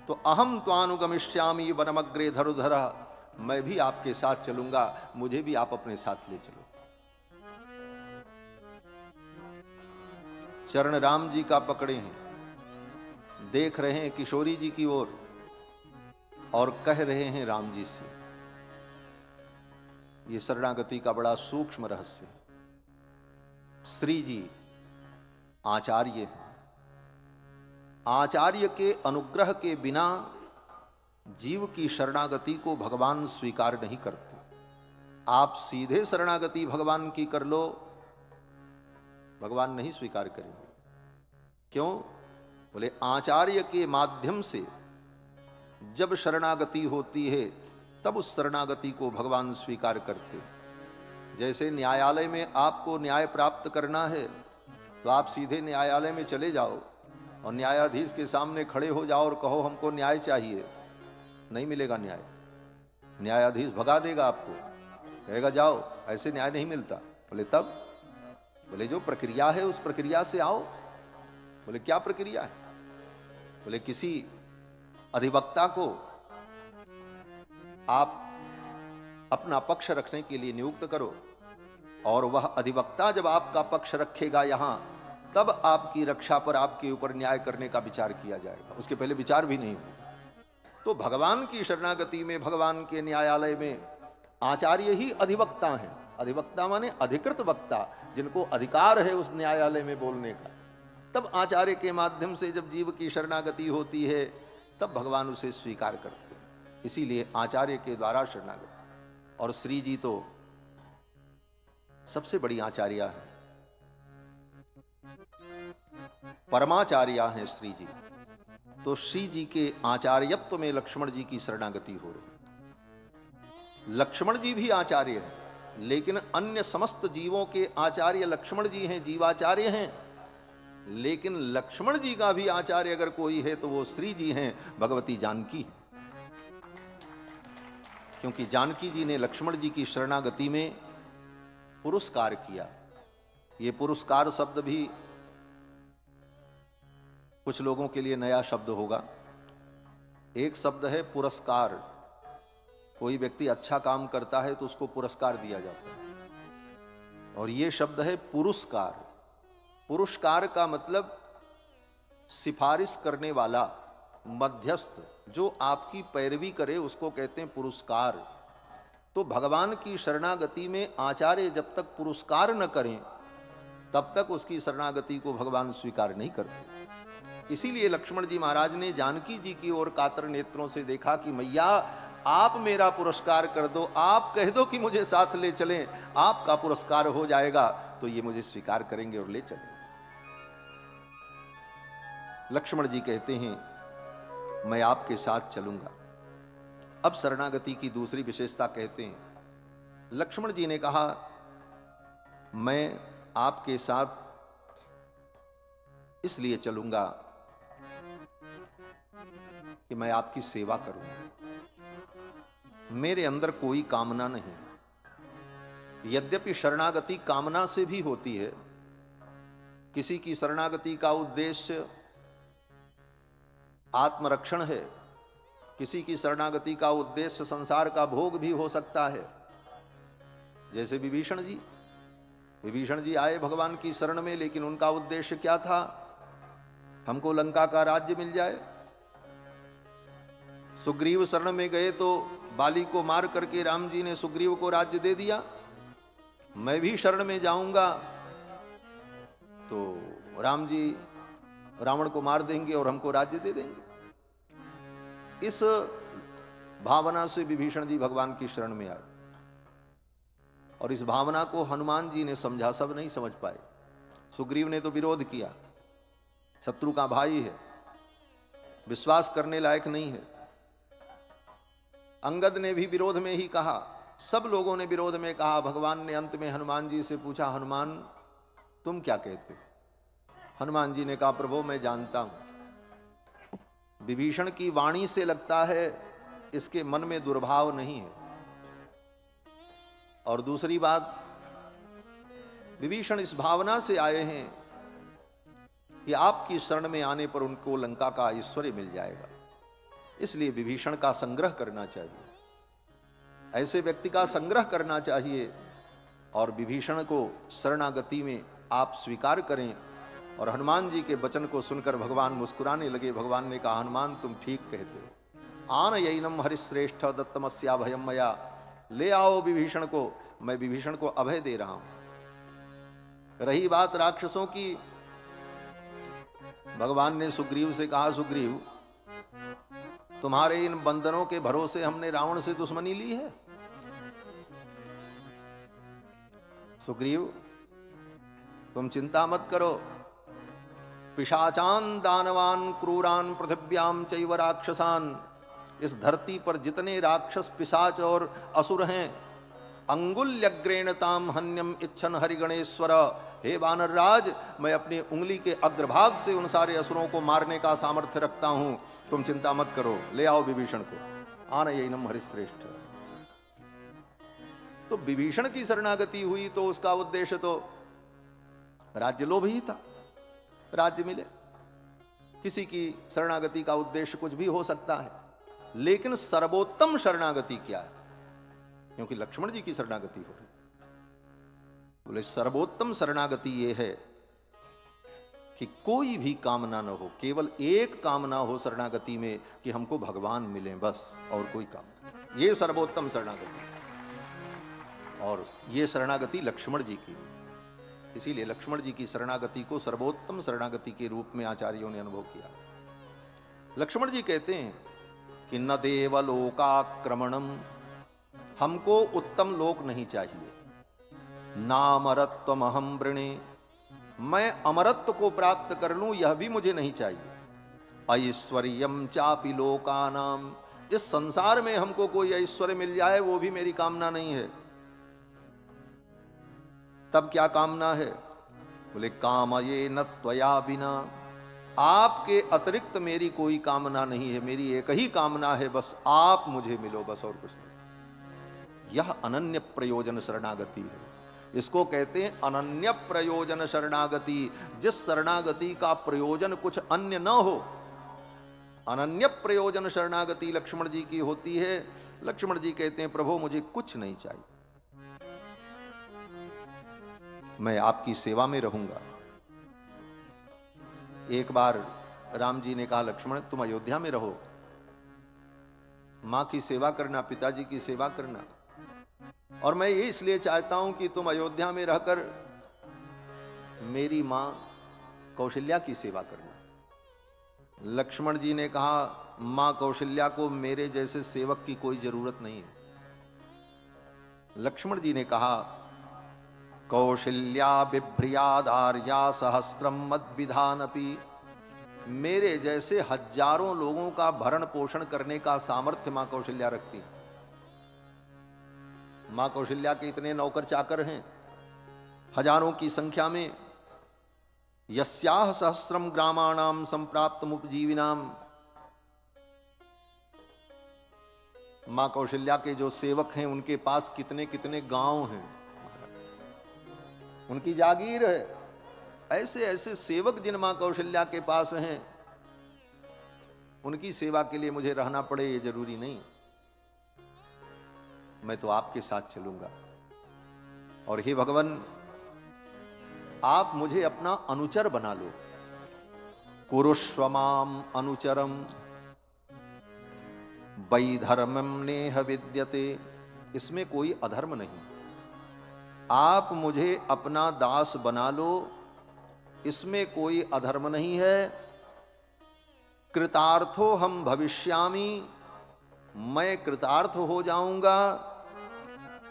तो अहम त्वानुगमिष्यामि वनमग्रे धरुधरा, मैं भी आपके साथ चलूंगा, मुझे भी आप अपने साथ ले चलो। चरण राम जी का पकड़े हैं, देख रहे हैं किशोरी जी की ओर और कह रहे हैं राम जी से। ये शरणागति का बड़ा सूक्ष्म रहस्य है। श्री जी आचार्य हैं, आचार्य के अनुग्रह के बिना जीव की शरणागति को भगवान स्वीकार नहीं करते। आप सीधे शरणागति भगवान की कर लो, भगवान नहीं स्वीकार करेंगे। क्यों? बोले आचार्य के माध्यम से जब शरणागति होती है तब उस शरणागति को भगवान स्वीकार करते। जैसे न्यायालय में आपको न्याय प्राप्त करना है तो आप सीधे न्यायालय में चले जाओ और न्यायाधीश के सामने खड़े हो जाओ और कहो हमको न्याय चाहिए, नहीं मिलेगा न्याय। न्यायाधीश भगा देगा आपको, कहेगा जाओ, ऐसे न्याय नहीं मिलता। बोले तब? बोले जो प्रक्रिया है उस प्रक्रिया से आओ। बोले क्या प्रक्रिया है? बोले किसी अधिवक्ता को आप अपना पक्ष रखने के लिए नियुक्त करो, और वह अधिवक्ता जब आपका पक्ष रखेगा यहां, तब आपकी रक्षा पर आपके ऊपर न्याय करने का विचार किया जाएगा, उसके पहले विचार भी नहीं हो। तो भगवान की शरणागति में, भगवान के न्यायालय में आचार्य ही अधिवक्ता हैं। अधिवक्ता माने अधिकृत वक्ता, जिनको अधिकार है उस न्यायालय में बोलने का। तब आचार्य के माध्यम से जब जीव की शरणागति होती है तब भगवान उसे स्वीकार करते हैं। इसीलिए आचार्य के द्वारा शरणागति। और श्री जी तो सबसे बड़ी आचार्या है, परमाचार्या हैं श्री जी। तो श्री जी के आचार्यत्व में लक्ष्मण जी की शरणागति हो रही। लक्ष्मण जी भी आचार्य हैं, लेकिन अन्य समस्त जीवों के आचार्य लक्ष्मण जी हैं, जीवाचार्य हैं। लेकिन लक्ष्मण जी का भी आचार्य अगर कोई है तो वो श्री जी हैं, भगवती जानकी। क्योंकि जानकी जी ने लक्ष्मण जी की शरणागति में पुरस्कार किया। ये पुरस्कार शब्द भी कुछ लोगों के लिए नया शब्द होगा। एक शब्द है पुरस्कार। कोई व्यक्ति अच्छा काम करता है तो उसको पुरस्कार दिया जाता है। और ये शब्द है पुरस्कार। पुरस्कार का मतलब सिफारिश करने वाला, मध्यस्थ, जो आपकी पैरवी करे उसको कहते हैं पुरस्कार। तो भगवान की शरणागति में आचार्य जब तक पुरस्कार न करें तब तक उसकी शरणागति को भगवान स्वीकार नहीं करते। इसीलिए लक्ष्मण जी महाराज ने जानकी जी की ओर कातर नेत्रों से देखा कि मैया आप मेरा पुरस्कार कर दो, आप कह दो कि मुझे साथ ले चलें, आपका पुरस्कार हो जाएगा तो ये मुझे स्वीकार करेंगे और ले चलेंगे। लक्ष्मण जी कहते हैं मैं आपके साथ चलूंगा। अब शरणागति की दूसरी विशेषता कहते हैं, लक्ष्मण जी ने कहा मैं आपके साथ इसलिए चलूंगा कि मैं आपकी सेवा करूंगा। मेरे अंदर कोई कामना नहीं। यद्यपि शरणागति कामना से भी होती है, किसी की शरणागति का उद्देश्य आत्मरक्षण है, किसी की शरणागति का उद्देश्य संसार का भोग भी हो सकता है। जैसे विभीषण जी आए भगवान की शरण में, लेकिन उनका उद्देश्य क्या था? हमको लंका का राज्य मिल जाए। सुग्रीव शरण में गए तो बाली को मार करके राम जी ने सुग्रीव को राज्य दे दिया। मैं भी शरण में जाऊंगा तो राम जी रावण को मार देंगे और हमको राज्य दे देंगे। इस भावना से विभीषण जी भगवान की शरण में आए और इस भावना को हनुमान जी ने समझा, सब नहीं समझ पाए। सुग्रीव ने तो विरोध किया, शत्रु का भाई है, विश्वास करने लायक नहीं है। अंगद ने भी विरोध में ही कहा, सब लोगों ने विरोध में कहा। भगवान ने अंत में हनुमान जी से पूछा, हनुमान तुम क्या कहते हो? हनुमान जी ने कहा, प्रभु मैं जानता हूं विभीषण की वाणी से लगता है इसके मन में दुर्भाव नहीं है, और दूसरी बात विभीषण इस भावना से आए हैं कि आपकी शरण में आने पर उनको लंका का ऐश्वर्य मिल जाएगा, इसलिए विभीषण का संग्रह करना चाहिए। ऐसे व्यक्ति का संग्रह करना चाहिए और विभीषण को शरणागति में आप स्वीकार करें। और हनुमान जी के वचन को सुनकर भगवान मुस्कुराने लगे। भगवान ने कहा, हनुमान तुम ठीक कहते हो। आन यैनम हरिश्रेष्ठ दत्तमस्या भयम मया, ले आओ विभीषण को, मैं विभीषण को अभय दे रहा हूं। रही बात राक्षसों की, भगवान ने सुग्रीव से कहा, सुग्रीव तुम्हारे इन बंधनों के भरोसे हमने रावण से दुश्मनी ली है? सुग्रीव तुम चिंता मत करो, पिशाचान दानवान क्रूरान पृथिव्याम चैव राक्षसान, इस धरती पर जितने राक्षस पिशाच और असुर हैं, अंगुल्यग्रेण ताम हन्यम इच्छन हरिगणेश्वर, हे वानर राज मैं अपनी उंगली के अग्रभाग से उन सारे असुरों को मारने का सामर्थ्य रखता हूं, तुम चिंता मत करो, ले आओ विभीषण को। आन यैनम हरिश्रेष्ठ। तो विभीषण की शरणागति हुई तो उसका उद्देश्य तो राज्य लोभ ही था, राज्य मिले। किसी की शरणागति का उद्देश्य कुछ भी हो सकता है, लेकिन सर्वोत्तम शरणागति क्या है? क्योंकि लक्ष्मण जी की शरणागति हो रही, बोले सर्वोत्तम शरणागति यह है कि कोई भी कामना न हो, केवल एक कामना हो शरणागति में कि हमको भगवान मिले, बस, और कोई कामना। यह सर्वोत्तम शरणागति, और यह शरणागति लक्ष्मण जी की। इसीलिए लक्ष्मण जी की शरणागति को सर्वोत्तम शरणागति के रूप में आचार्यों ने अनुभव किया। लक्ष्मण जी कहते हैं कि न देवलोकाक्रमणम, हमको उत्तम लोक नहीं चाहिए, नामरत्वम अहम वृणे, मैं अमरत्व को प्राप्त कर लूं यह भी मुझे नहीं चाहिए। ऐश्वर्यम चापि लोकानाम, इस संसार में हमको कोई ऐश्वर्य मिल जाए वो भी मेरी कामना नहीं है। तब क्या कामना है? बोले कामये न त्वया बिना, आपके अतिरिक्त मेरी कोई कामना नहीं है, मेरी एक ही कामना है, बस आप मुझे मिलो, बस, और कुछ नहीं। यह अनन्य प्रयोजन शरणागति है। इसको कहते हैं अनन्य प्रयोजन शरणागति, जिस शरणागति का प्रयोजन कुछ अन्य न हो। अनन्य प्रयोजन शरणागति लक्ष्मण जी की होती है। लक्ष्मण जी कहते हैं प्रभु मुझे कुछ नहीं चाहिए, मैं आपकी सेवा में रहूंगा। एक बार राम जी ने कहा, लक्ष्मण तुम अयोध्या में रहो, मां की सेवा करना, पिताजी की सेवा करना, और मैं ये इसलिए चाहता हूं कि तुम अयोध्या में रहकर मेरी मां कौशल्या की सेवा करना। लक्ष्मण जी ने कहा, मां कौशल्या को मेरे जैसे सेवक की कोई जरूरत नहीं है। लक्ष्मण जी ने कहा, कौशल्या बिभ्रियादार्या सहस्रम मद विधानपि, मेरे जैसे हजारों लोगों का भरण पोषण करने का सामर्थ्य मां कौशल्या रखती। मां कौशल्या के इतने नौकर चाकर हैं, हजारों की संख्या में। यस्याह सहस्रम ग्रामाणाम संप्राप्त उपजीविनाम, मां कौशल्या के जो सेवक हैं उनके पास कितने कितने गांव हैं, उनकी जागीर है। ऐसे ऐसे सेवक जिन मां कौशल्या के पास हैं, उनकी सेवा के लिए मुझे रहना पड़े ये जरूरी नहीं। मैं तो आपके साथ चलूंगा, और हे भगवान आप मुझे अपना अनुचर बना लो। कुरुष्वमाम अनुचरम वैधर्मम नेह विद्यते, इसमें कोई अधर्म नहीं। आप मुझे अपना दास बना लो, इसमें कोई अधर्म नहीं है। कृतार्थो हम भविष्यामि, मैं कृतार्थ हो जाऊंगा।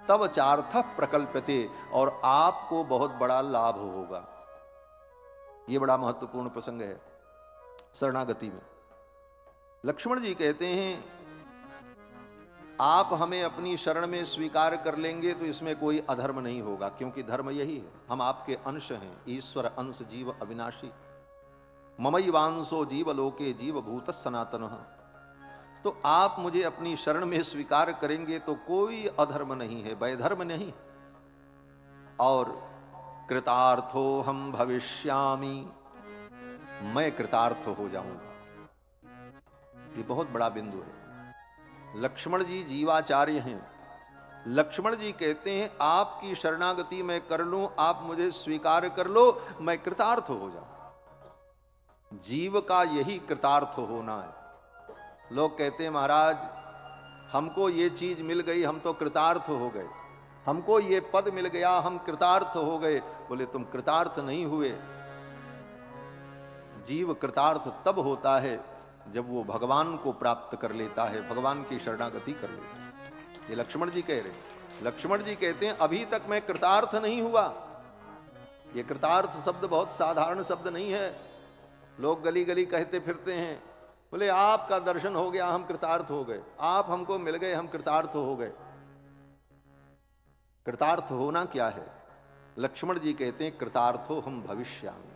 तब चार्थ प्रकल्पते, और आपको बहुत बड़ा लाभ होगा। यह बड़ा महत्वपूर्ण प्रसंग है शरणागति में। लक्ष्मण जी कहते हैं, आप हमें अपनी शरण में स्वीकार कर लेंगे तो इसमें कोई अधर्म नहीं होगा, क्योंकि धर्म यही है, हम आपके अंश हैं। ईश्वर अंश जीव अविनाशी, ममैवांशो जीव लोके जीव भूत सनातनः। तो आप मुझे अपनी शरण में स्वीकार करेंगे तो कोई अधर्म नहीं है, वैधर्म नहीं। और कृतार्थो हम भविष्यामि, मैं कृतार्थ हो जाऊंगा। ये बहुत बड़ा बिंदु है। लक्ष्मण जी जीवाचार्य हैं। लक्ष्मण जी कहते हैं, आपकी शरणागति मैं कर लूं, आप मुझे स्वीकार कर लो, मैं कृतार्थ हो जाऊं। जीव का यही कृतार्थ होना है। लोग कहते हैं, महाराज हमको ये चीज मिल गई, हम तो कृतार्थ हो गए, हमको ये पद मिल गया, हम कृतार्थ हो गए। बोले तुम कृतार्थ नहीं हुए। जीव कृतार्थ तब होता है जब वो भगवान को प्राप्त कर लेता है, भगवान की शरणागति कर लेता है। ये लक्ष्मण जी कह रहे हैं। लक्ष्मण जी कहते हैं, अभी तक मैं कृतार्थ नहीं हुआ। ये कृतार्थ शब्द बहुत साधारण शब्द नहीं है। लोग गली गली कहते फिरते हैं, बोले आपका दर्शन हो गया हम कृतार्थ हो गए, आप हमको मिल गए हम कृतार्थ हो गए। कृतार्थ होना क्या है? लक्ष्मण जी कहते हैं, कृतार्थो हम भविष्यामि,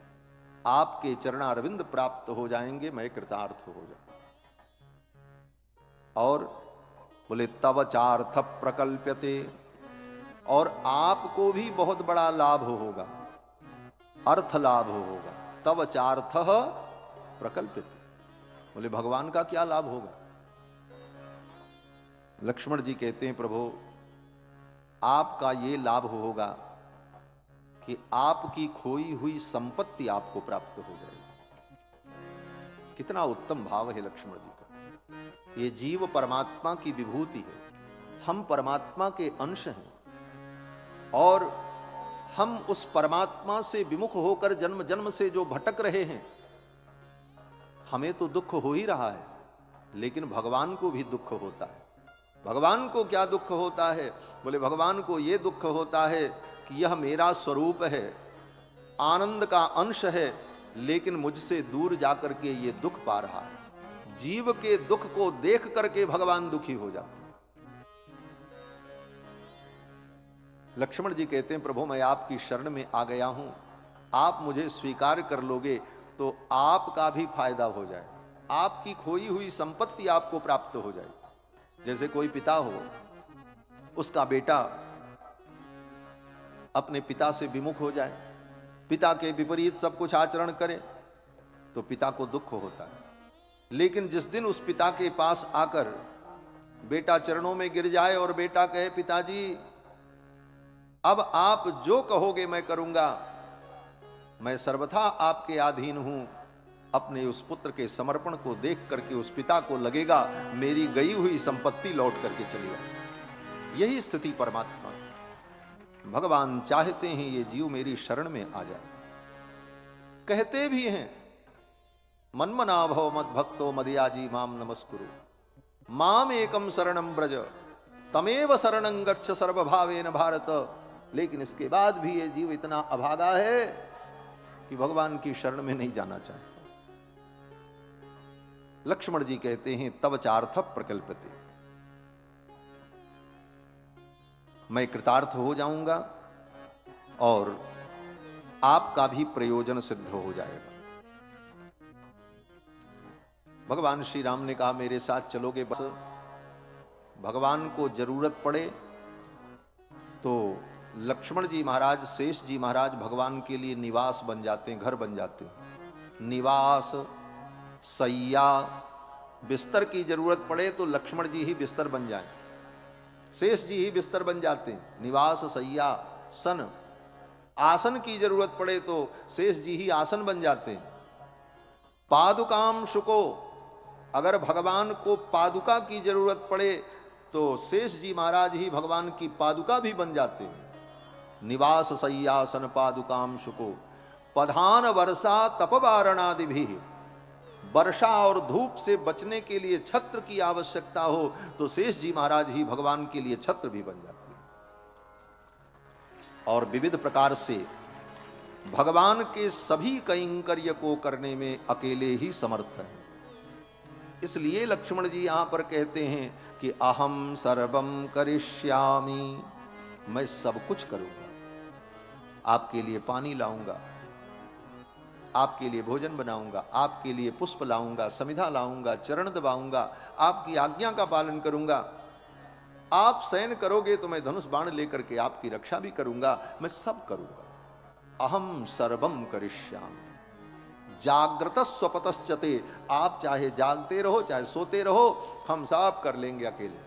आपके चरणारविंद प्राप्त हो जाएंगे, मैं कृतार्थ हो जाऊंगा। और बोले तव चार्थ प्रकल्प्यते, और आपको भी बहुत बड़ा लाभ होगा, अर्थ लाभ होगा। तव चार्थ प्रकल्प्यते, बोले भगवान का क्या लाभ होगा? लक्ष्मण जी कहते हैं, प्रभु आपका ये लाभ होगा कि आपकी खोई हुई संपत्ति आपको प्राप्त हो जाएगी। कितना उत्तम भाव है लक्ष्मण जी का। ये जीव परमात्मा की विभूति है, हम परमात्मा के अंश हैं, और हम उस परमात्मा से विमुख होकर जन्म जन्म से जो भटक रहे हैं, हमें तो दुख हो ही रहा है, लेकिन भगवान को भी दुख होता है। भगवान को क्या दुख होता है? बोले भगवान को यह दुख होता है कि यह मेरा स्वरूप है, आनंद का अंश है, लेकिन मुझसे दूर जाकर के ये दुख पा रहा है। जीव के दुख को देख करके भगवान दुखी हो जाते हैं। लक्ष्मण जी कहते हैं, प्रभु मैं आपकी शरण में आ गया हूं, आप मुझे स्वीकार कर लोगे तो आपका भी फायदा हो जाए, आपकी खोई हुई संपत्ति आपको प्राप्त हो जाए। जैसे कोई पिता हो, उसका बेटा अपने पिता से विमुख हो जाए, पिता के विपरीत सब कुछ आचरण करे, तो पिता को दुख होता है। लेकिन जिस दिन उस पिता के पास आकर बेटा चरणों में गिर जाए और बेटा कहे, पिताजी अब आप जो कहोगे मैं करूंगा, मैं सर्वथा आपके अधीन हूं। अपने उस पुत्र के समर्पण को देख करके उस पिता को लगेगा मेरी गई हुई संपत्ति लौट करके चली आई। यही स्थिति परमात्मा, भगवान चाहते हैं ये जीव मेरी शरण में आ जाए। कहते भी हैं मन्मना भव मद भक्तो मदयाजी माम नमस्कुरु, माम एकम शरणम ब्रज तमेव शरणं गच्छ सर्वभावेन भारत। लेकिन इसके बाद भी ये जीव इतना अभागा है कि भगवान की शरण में नहीं जाना चाहता। लक्ष्मण जी कहते हैं तब चार्थ प्रकल्पते, मैं कृतार्थ हो जाऊंगा और आपका भी प्रयोजन सिद्ध हो जाएगा। भगवान श्री राम ने कहा मेरे साथ चलोगे? बस भगवान को जरूरत पड़े तो लक्ष्मण जी महाराज, शेष जी महाराज भगवान के लिए निवास बन जाते हैं, घर बन जाते हैं। निवास, सैया, बिस्तर की जरूरत पड़े तो लक्ष्मण जी ही बिस्तर बन जाएं, शेष जी ही बिस्तर बन जाते हैं। निवास, सैया, सन, आसन की जरूरत पड़े तो शेष जी ही आसन बन जाते हैं। पादुकाम शुको, अगर भगवान को पादुका की जरूरत पड़े तो शेष जी महाराज ही भगवान की पादुका भी बन जाते हैं। निवास, सैयासन, पादुकाम शुको, पधान वर्षा तपवारणादि भी, वर्षा और धूप से बचने के लिए छत्र की आवश्यकता हो तो शेष जी महाराज ही भगवान के लिए छत्र भी बन जाते हैं। और विविध प्रकार से भगवान के सभी कैंकर्य को करने में अकेले ही समर्थ है। इसलिए लक्ष्मण जी यहां पर कहते हैं कि अहम सर्वम करिष्यामि, मैं सब कुछ करूंगा। आपके लिए पानी लाऊंगा, आपके लिए भोजन बनाऊंगा, आपके लिए पुष्प लाऊंगा, समिधा लाऊंगा, चरण दबाऊंगा, आपकी आज्ञा का पालन करूंगा। आप शयन करोगे तो मैं धनुष बाण लेकर के आपकी रक्षा भी करूंगा, मैं सब करूंगा। अहम सर्वम करिष्यामि जागृत स्वपतश्चते, आप चाहे जागते रहो चाहे सोते रहो, हम सब कर लेंगे अकेले।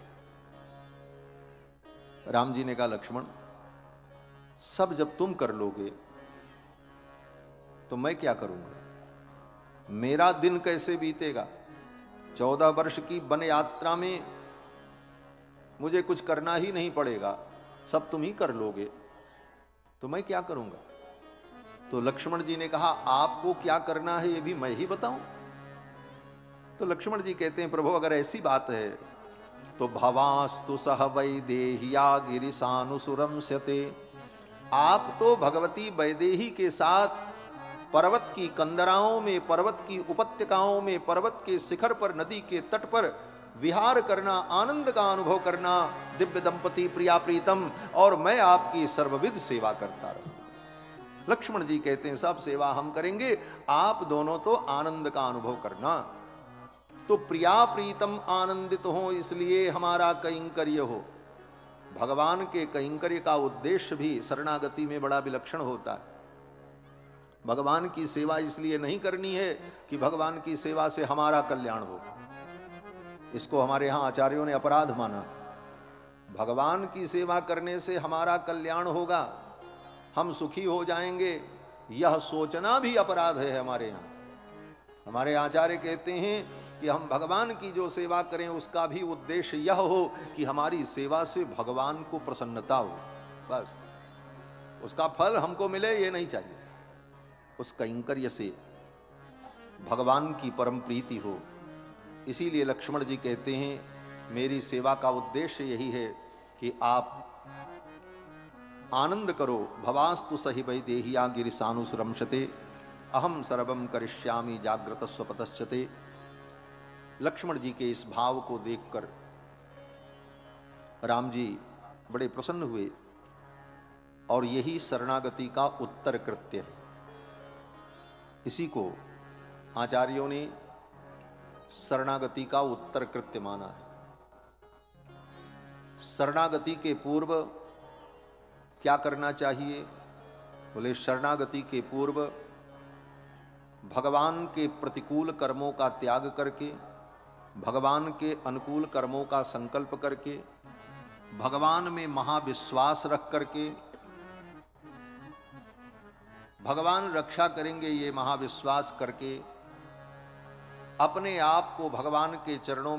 राम जी ने कहा लक्ष्मण, सब जब तुम कर लोगे तो मैं क्या करूंगा? मेरा दिन कैसे बीतेगा? 14 वर्ष की वन यात्रा में मुझे कुछ करना ही नहीं पड़ेगा, सब तुम ही कर लोगे तो मैं क्या करूंगा? तो लक्ष्मण जी ने कहा आपको क्या करना है ये भी मैं ही बताऊं? तो लक्ष्मण जी कहते हैं प्रभु अगर ऐसी बात है तो भवास्तु सह वैदेहिया गिरिशानुसुरंस्यते, आप तो भगवती वैदेही के साथ पर्वत की कंदराओं में, पर्वत की उपत्यकाओं में, पर्वत के शिखर पर, नदी के तट पर विहार करना, आनंद का अनुभव करना, दिव्य दंपति प्रिया प्रीतम, और मैं आपकी सर्वविध सेवा करता रहूं। लक्ष्मण जी कहते हैं सब सेवा हम करेंगे, आप दोनों तो आनंद का अनुभव करना। तो प्रिया प्रीतम आनंदित हो, इसलिए हमारा कैंकर्य हो। भगवान के कैंकर्य का उद्देश्य भी शरणागति में बड़ा विलक्षण होता है। भगवान की सेवा इसलिए नहीं करनी है कि भगवान की सेवा से हमारा कल्याण हो, इसको हमारे यहां आचार्यों ने अपराध माना। भगवान की सेवा करने से हमारा कल्याण होगा, हम सुखी हो जाएंगे, यह सोचना भी अपराध है हमारे यहाँ। हमारे आचार्य कहते हैं कि हम भगवान की जो सेवा करें उसका भी उद्देश्य यह हो कि हमारी सेवा से भगवान को प्रसन्नता हो, बस उसका फल हमको मिले ये नहीं चाहिए, उस कैंकर्य से भगवान की परम प्रीति हो। इसीलिए लक्ष्मण जी कहते हैं मेरी सेवा का उद्देश्य यही है कि आप आनंद करो। भवास्तु सहि वैदेहिया गिरिशानुसुरंशते, अहम सर्वम करिष्यामि जाग्रत स्वपतश्चते। लक्ष्मण जी के इस भाव को देखकर राम जी बड़े प्रसन्न हुए और यही शरणागति का उत्तर कृत्य है। इसी को आचार्यों ने शरणागति का उत्तर कृत्य माना है। शरणागति के पूर्व क्या करना चाहिए? बोले शरणागति के पूर्व भगवान के प्रतिकूल कर्मों का त्याग करके, भगवान के अनुकूल कर्मों का संकल्प करके, भगवान में महाविश्वास रख करके, भगवान रक्षा करेंगे ये महाविश्वास करके अपने आप को भगवान के चरणों